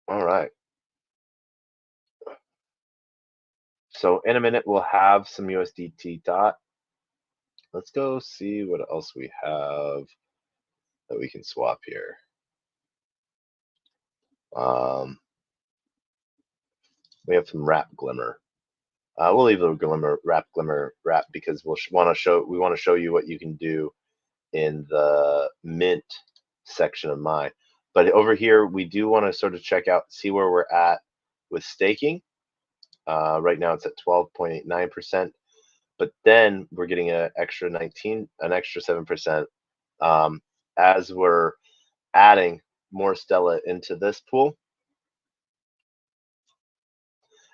All right. So in a minute, we'll have some USDT dot. Let's go see what else we have that we can swap here. We have some wrap glimmer. We'll leave the glimmer wrap because we want to show you what you can do in the mint section of mine. But over here, we do want to sort of check out, see where we're at with staking. Right now, it's at 12.89%. But then we're getting an extra 7% as we're adding more Stella into this pool.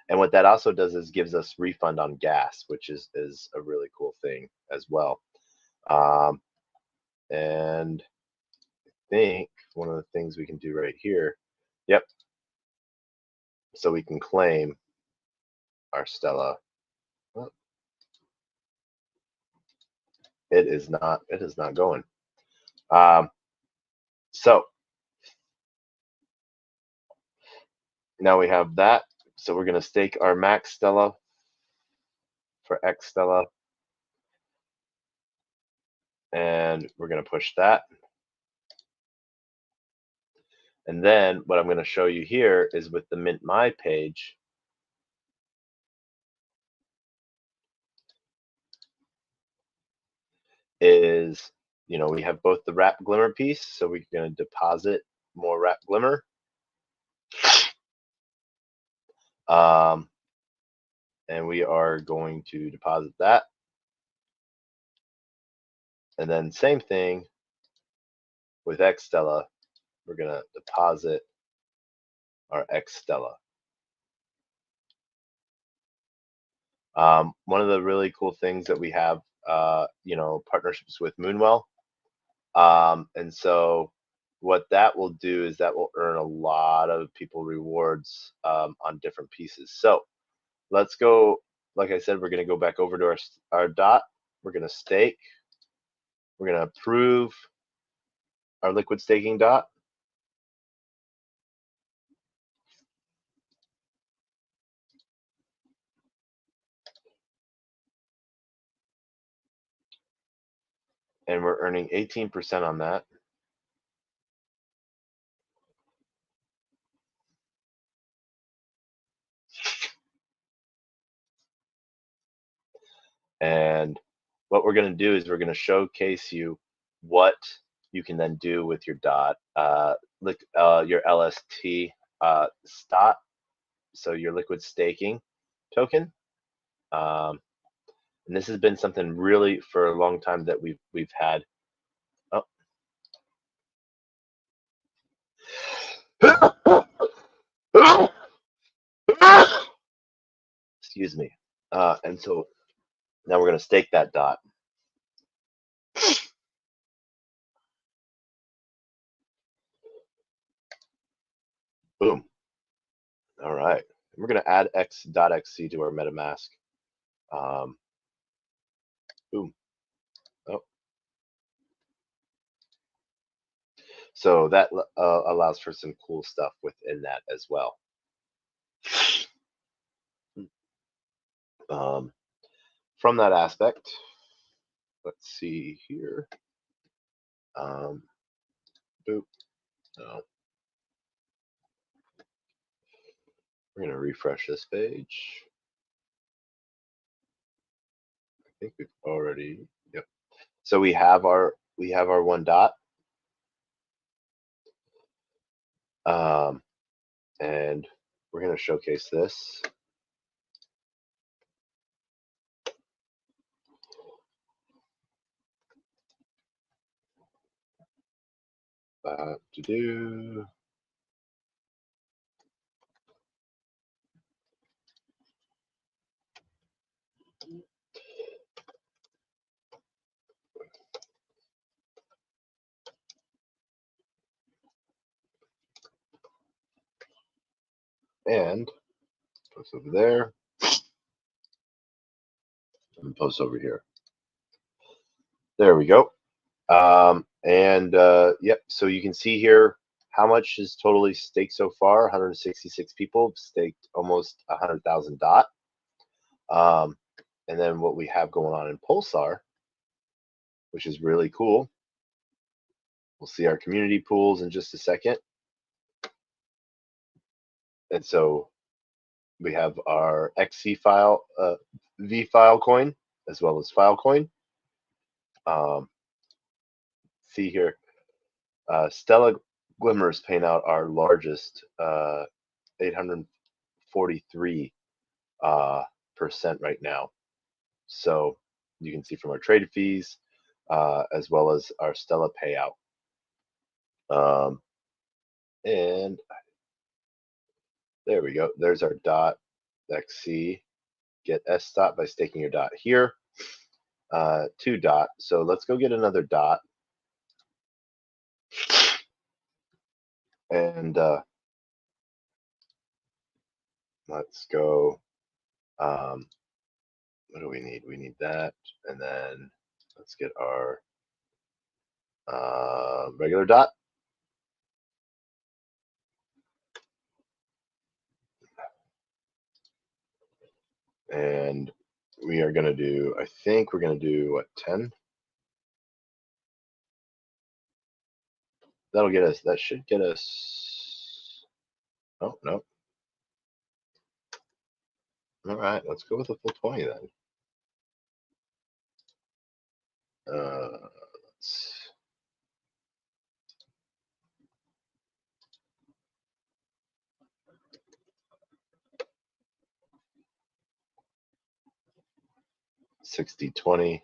And what that also does is gives us refund on gas, which is a really cool thing as well. And I think one of the things we can do right here, yep. So we can claim our Stella. Oh, it is not going. So now we have that. So we're going to stake our max Stella for X Stella. And we're going to push that. And then what I'm going to show you here is with the Mint My page, is, we have both the wrap glimmer piece, so we're going to deposit more wrap glimmer. And we are going to deposit that. And then same thing with X Stella, we're going to deposit our X Stella. One of the really cool things that we have, partnerships with Moonwell. And so what that will do is that will earn a lot of people rewards on different pieces. So let's go, like I said, we're going to go back over to our dot. We're going to stake. We're going to approve our liquid staking dot. And we're earning 18% on that. And what we're going to do is we're going to showcase you what you can then do with your dot, your LST stot, so your liquid staking token. And this has been something really for a long time that we've had. Oh. Excuse me. And so now we're going to stake that dot. Boom. All right. We're going to add x.xc to our MetaMask. Boom. Oh. So that allows for some cool stuff within that as well. From that aspect, let's see here. Boop. No. We're going to refresh this page. I think we've already, yep. So we have our one dot. And we're going to showcase this. To do. And post over there. And post over here. There we go. Yep, so you can see here how much is totally staked so far. 166 people staked almost 100,000 dot. And then what we have going on in Pulsar, which is really cool. We'll see our community pools in just a second. And so we have our XC file, V file coin, as well as Filecoin. See here, Stella Glimmer is paying out our largest 843% right now. So you can see from our traded fees, as well as our Stella payout. And there we go. There's our dot XC. Get S dot by staking your dot here. 2 dot. So let's go get another dot. And let's go What do we need? We need that, and then let's get our regular dot. And we are going to do, I think we're going to do what, 10? That'll get us, that should get us, oh, no. All right, let's go with a full 20 then. Let's, $60.20.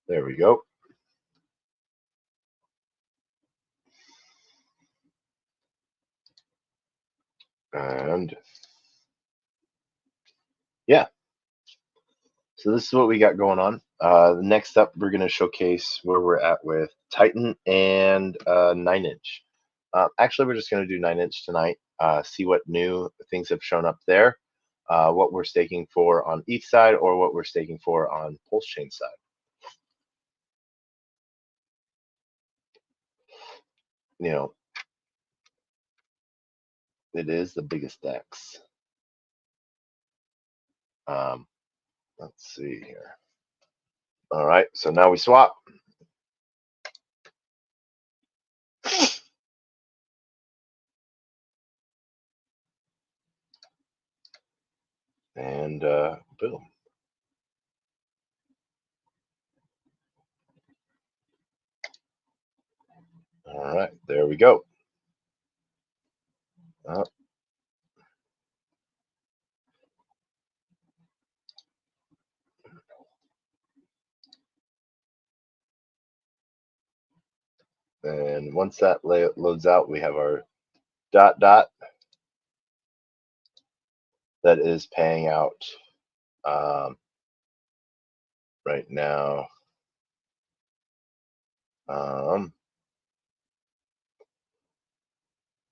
There we go. And yeah, so this is what we got going on. Next up, we're going to showcase where we're at with Titan and 9-inch. Actually, we're just going to do 9-inch tonight, see what new things have shown up there, what we're staking for on each side or what we're staking for on Pulse Chain side. You know, it is the biggest DEX. Let's see here. All right, so now we swap. And boom. All right, there we go. And once that loads out, we have our dot that is paying out right now.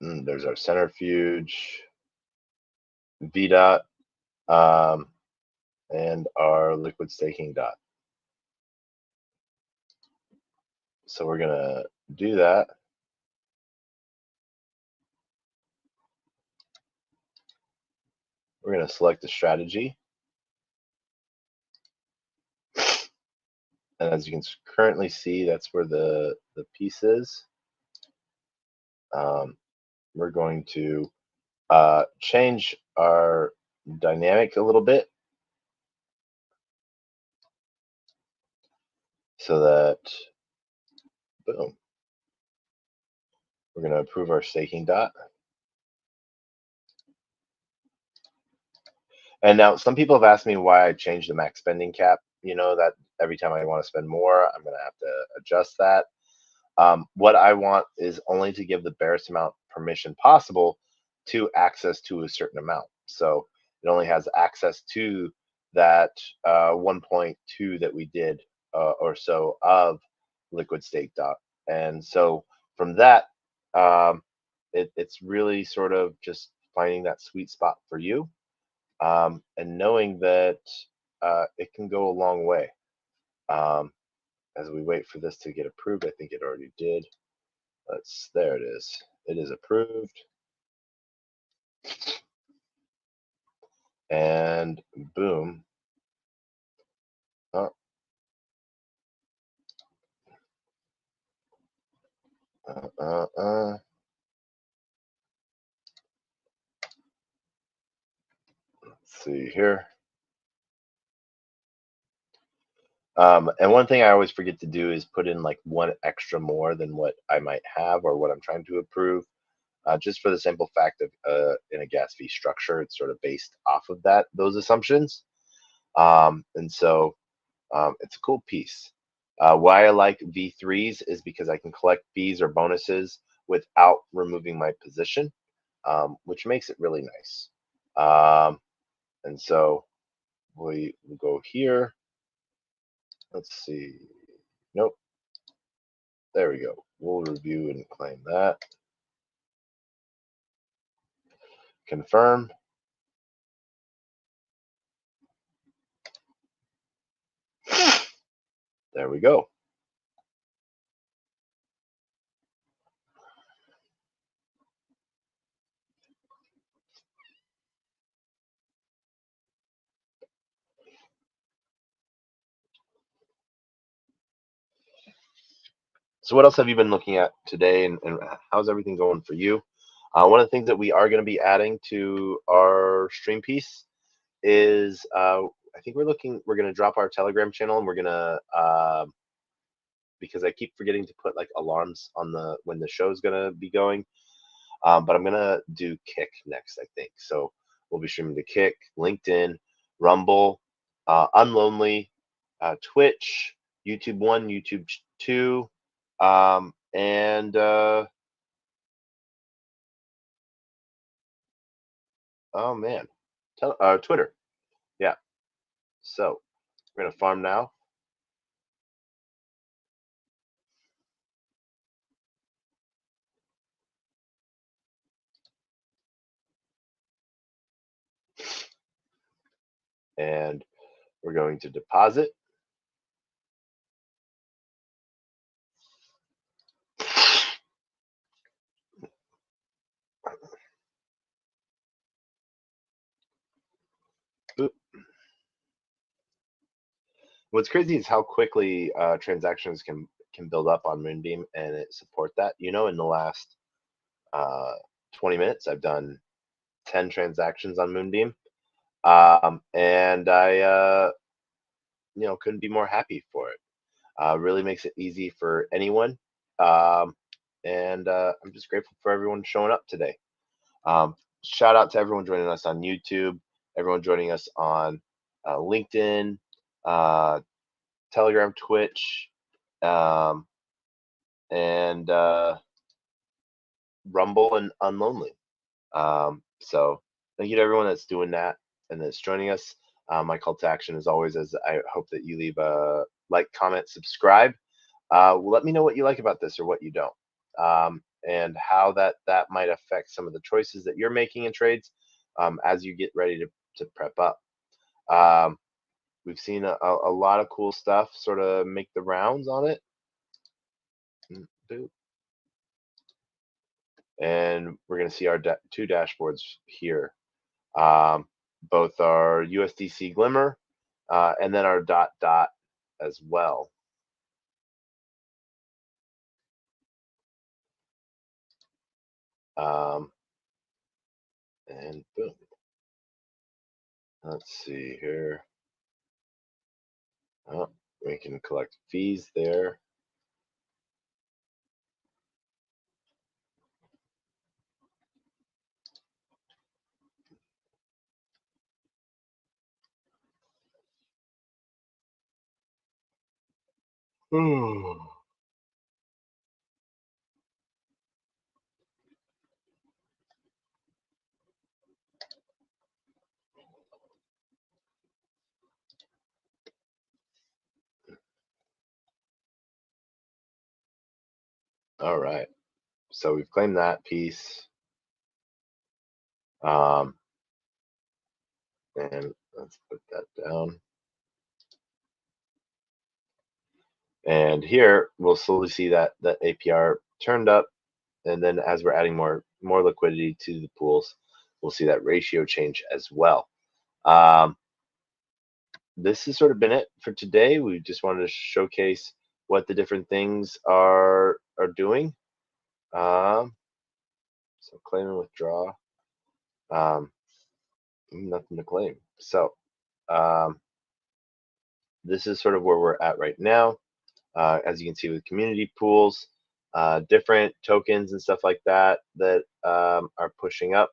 There's our centrifuge, V dot, and our liquid staking dot. So we're gonna do that. We're gonna select the strategy. And as you can currently see, that's where the piece is. We're going to change our dynamic a little bit so that, boom, we're going to approve our staking dot. And now some people have asked me why I changed the max spending cap. You know, that every time I want to spend more, I'm going to have to adjust that. What I want is only to give the barest amount permission possible to access to a certain amount. So it only has access to that 1.2 that we did or so of liquid stake dot. And so from that, it's really sort of just finding that sweet spot for you, and knowing that it can go a long way. As we wait for this to get approved, I think it already did. There it is. It is approved. And boom. Oh. Let's see here. And one thing I always forget to do is put in like one extra more than what I might have or what I'm trying to approve. Just for the simple fact of in a gas fee structure, it's sort of based off of those assumptions. And so it's a cool piece. Why I like V3s is because I can collect fees or bonuses without removing my position, which makes it really nice. And so we will go here. Let's see. Nope. There we go. We'll review and claim that. Confirm. There we go. So what else have you been looking at today, and how's everything going for you? One of the things that we are going to be adding to our stream piece is I think we're going to drop our Telegram channel, and we're going to because I keep forgetting to put like alarms on the when the show's going to be going. But I'm going to do Kick next, I think. So we'll be streaming to Kick, LinkedIn, Rumble, Unlonely, Twitch, YouTube 1, YouTube 2, and oh man, Twitter. Yeah. So we're gonna farm now. And we're going to deposit. Boop. What's crazy is how quickly transactions can build up on Moonbeam, and it support that. You know, in the last 20 minutes, I've done 10 transactions on Moonbeam, and I couldn't be more happy for it. Really makes it easy for anyone, and I'm just grateful for everyone showing up today. Shout out to everyone joining us on YouTube, everyone joining us on LinkedIn, Telegram, Twitch, and Rumble and Unlonely. So thank you to everyone that's doing that and that's joining us. My call to action, as always, is I hope that you leave a like, comment, subscribe. Let me know what you like about this or what you don't, and how that might affect some of the choices that you're making in trades as you get ready to prep up. We've seen a lot of cool stuff sort of make the rounds on it. And we're going to see our two dashboards here. Both our USDC Glimmer and then our dot as well. And boom. Let's see here. Oh, we can collect fees there. All right. So we've claimed that piece. And let's put that down. And here we'll slowly see that APR turned up, and then as we're adding more liquidity to the pools, we'll see that ratio change as well. This has sort of been it for today. We just wanted to showcase what the different things are doing. So claim and withdraw. Nothing to claim. So this is sort of where we're at right now. As you can see with community pools, different tokens and stuff like that are pushing up.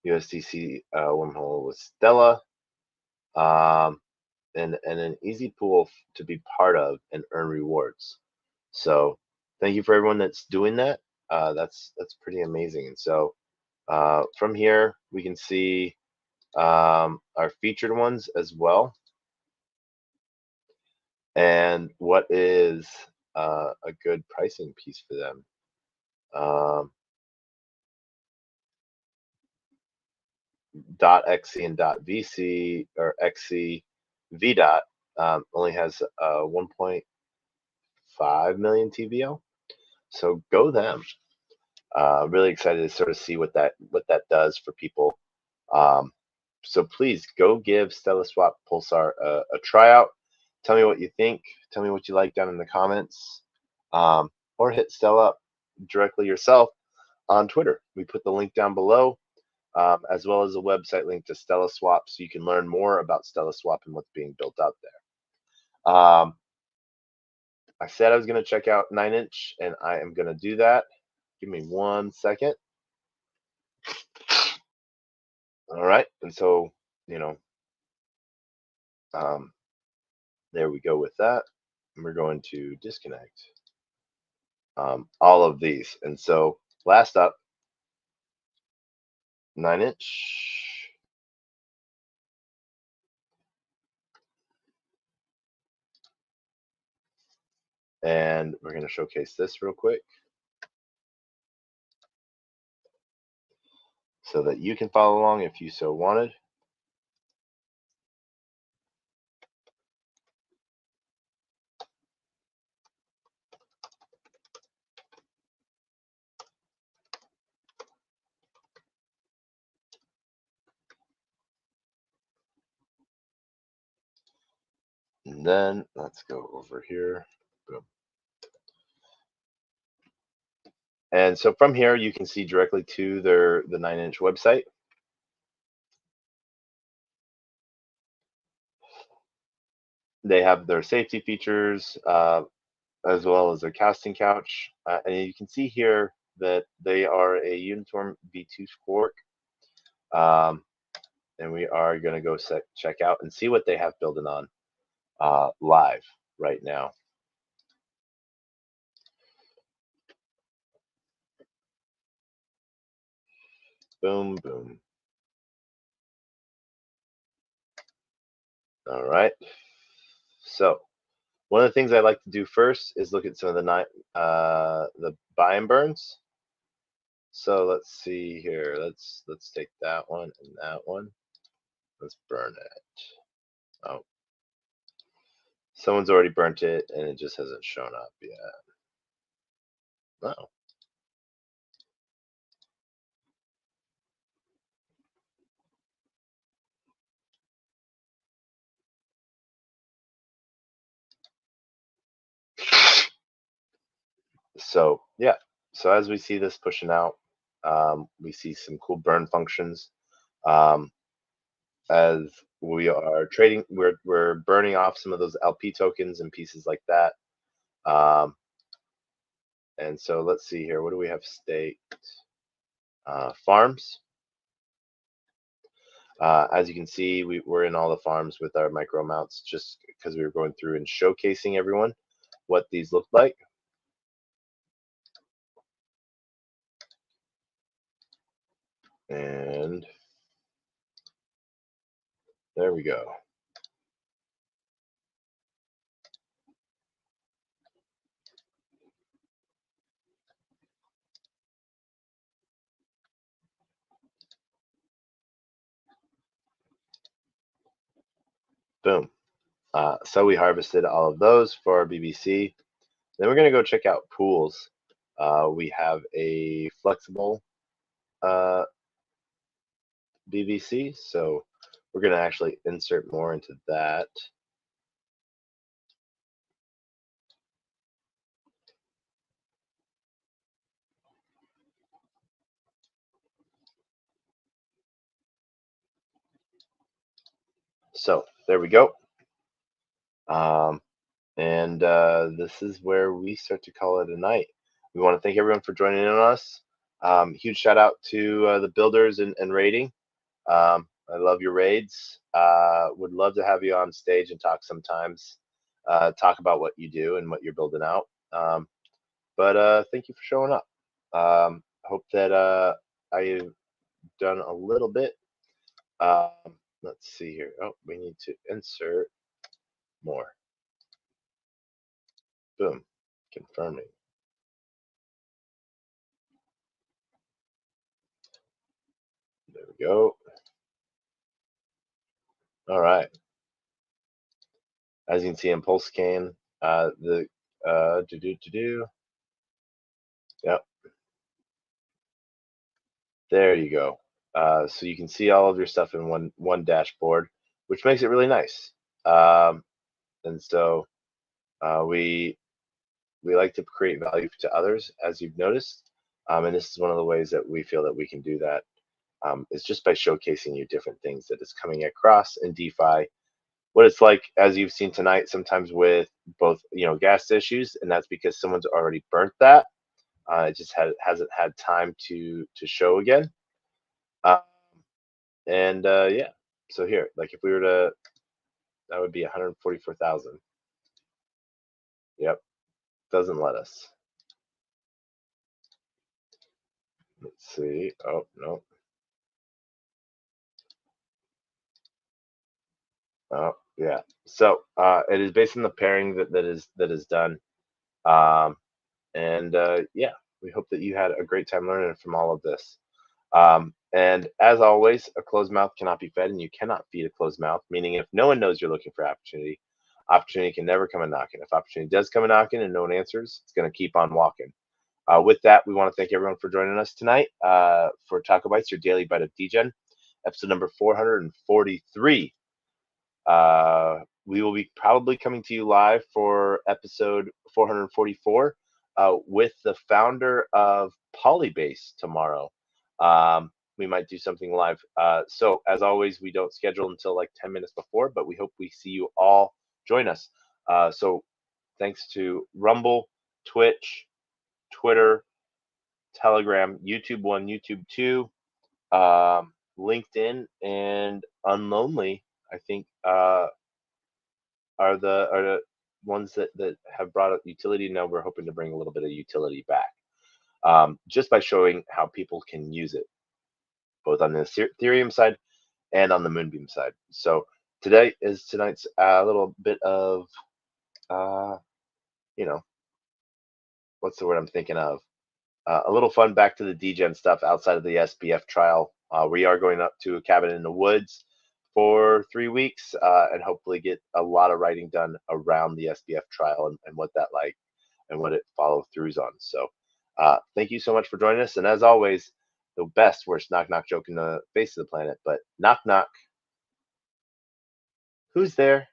USDC wormhole with Stella, and an easy pool to be part of and earn rewards. So thank you for everyone that's doing that. That's pretty amazing. And so from here we can see our featured ones as well, and what is a good pricing piece for them. .xc and .vc, or xc v dot only has 1.5 million TVL. So go them. Really excited to sort of see what that does for people. So please go give Stella Swap Pulsar a tryout. Tell me what you think. Tell me what you like down in the comments, or hit Stella up directly yourself on Twitter. We put the link down below, as well as a website link to Stella Swap, so you can learn more about Stella Swap and what's being built out there. I said I was going to check out 9-inch, and I am going to do that. Give me 1 second. All right, and so, you know, there we go with that. And we're going to disconnect all of these. And so last up, 9-inch. And we're going to showcase this real quick so that you can follow along if you so wanted. And then let's go over here. Boom. And so from here, you can see directly to the 9-inch website. They have their safety features, as well as their casting couch. And you can see here that they are a uniform V2 fork. And we are going to go check out and see what they have building on live right now. Boom, boom. All right. So one of the things I like to do first is look at some of the buy and burns. So let's see here. Let's take that one and that one. Let's burn it. Oh, someone's already burnt it and it just hasn't shown up yet. Oh. So yeah. So as we see this pushing out, we see some cool burn functions. As we are trading, we're burning off some of those LP tokens and pieces like that. And so let's see here. What do we have staked? Farms. As you can see, we're in all the farms with our micro amounts just because we were going through and showcasing everyone what these look like. And there we go. Boom. So we harvested all of those for our BBC. Then we're going to go check out pools. We have a flexible BBC, so we're going to actually insert more into that. So there we go. And this is where we start to call it a night. We want to thank everyone for joining in on us. Huge shout out to the builders and raiding. I love your raids. Would love to have you on stage and talk sometimes. Talk about what you do and what you're building out. But thank you for showing up. Hope that I've done a little bit. Let's see here. Oh, we need to insert more. Boom. Confirming. There we go. All right. As you can see in pulse scan, yep, there you go. So you can see all of your stuff in one dashboard, which makes it really nice. And so we like to create value to others, as you've noticed, and this is one of the ways that we feel that we can do that. Is just by showcasing you different things that is coming across in DeFi, what it's like, as you've seen tonight, sometimes with both gas issues, and that's because someone's already burnt that. It just hasn't had time to show again. Uh, and yeah, so here, like if we were to, that would be 144,000. Yep, doesn't let us. Let's see. Oh no. Oh yeah. So it is based on the pairing that is done. Um, and yeah, we hope that you had a great time learning from all of this. And as always, a closed mouth cannot be fed, and you cannot feed a closed mouth. Meaning, if no one knows you're looking for opportunity, opportunity can never come a knocking. If opportunity does come a knocking and no one answers, it's going to keep on walking. With that, we want to thank everyone for joining us tonight for TacoBytes, your daily bite of Degen, episode number 443. We will be probably coming to you live for episode 444 with the founder of Polybase tomorrow. We might do something live. So as always, we don't schedule until like 10 minutes before, but we hope we see you all join us. So thanks to Rumble, Twitch, Twitter, Telegram, YouTube 1, YouTube 2, LinkedIn, and Unlonely, I think, are the ones that have brought up utility. Now we're hoping to bring a little bit of utility back, just by showing how people can use it, both on the Ethereum side and on the Moonbeam side. So today is tonight's little bit of, you know, what's the word I'm thinking of? A little fun back to the Degen stuff outside of the SBF trial. We are going up to a cabin in the woods for 3 weeks and hopefully get a lot of writing done around the SBF trial and what that like and what it follow throughs on. So thank you so much for joining us. And as always, the best, worst knock knock joke in the face of the planet, but knock knock. Who's there?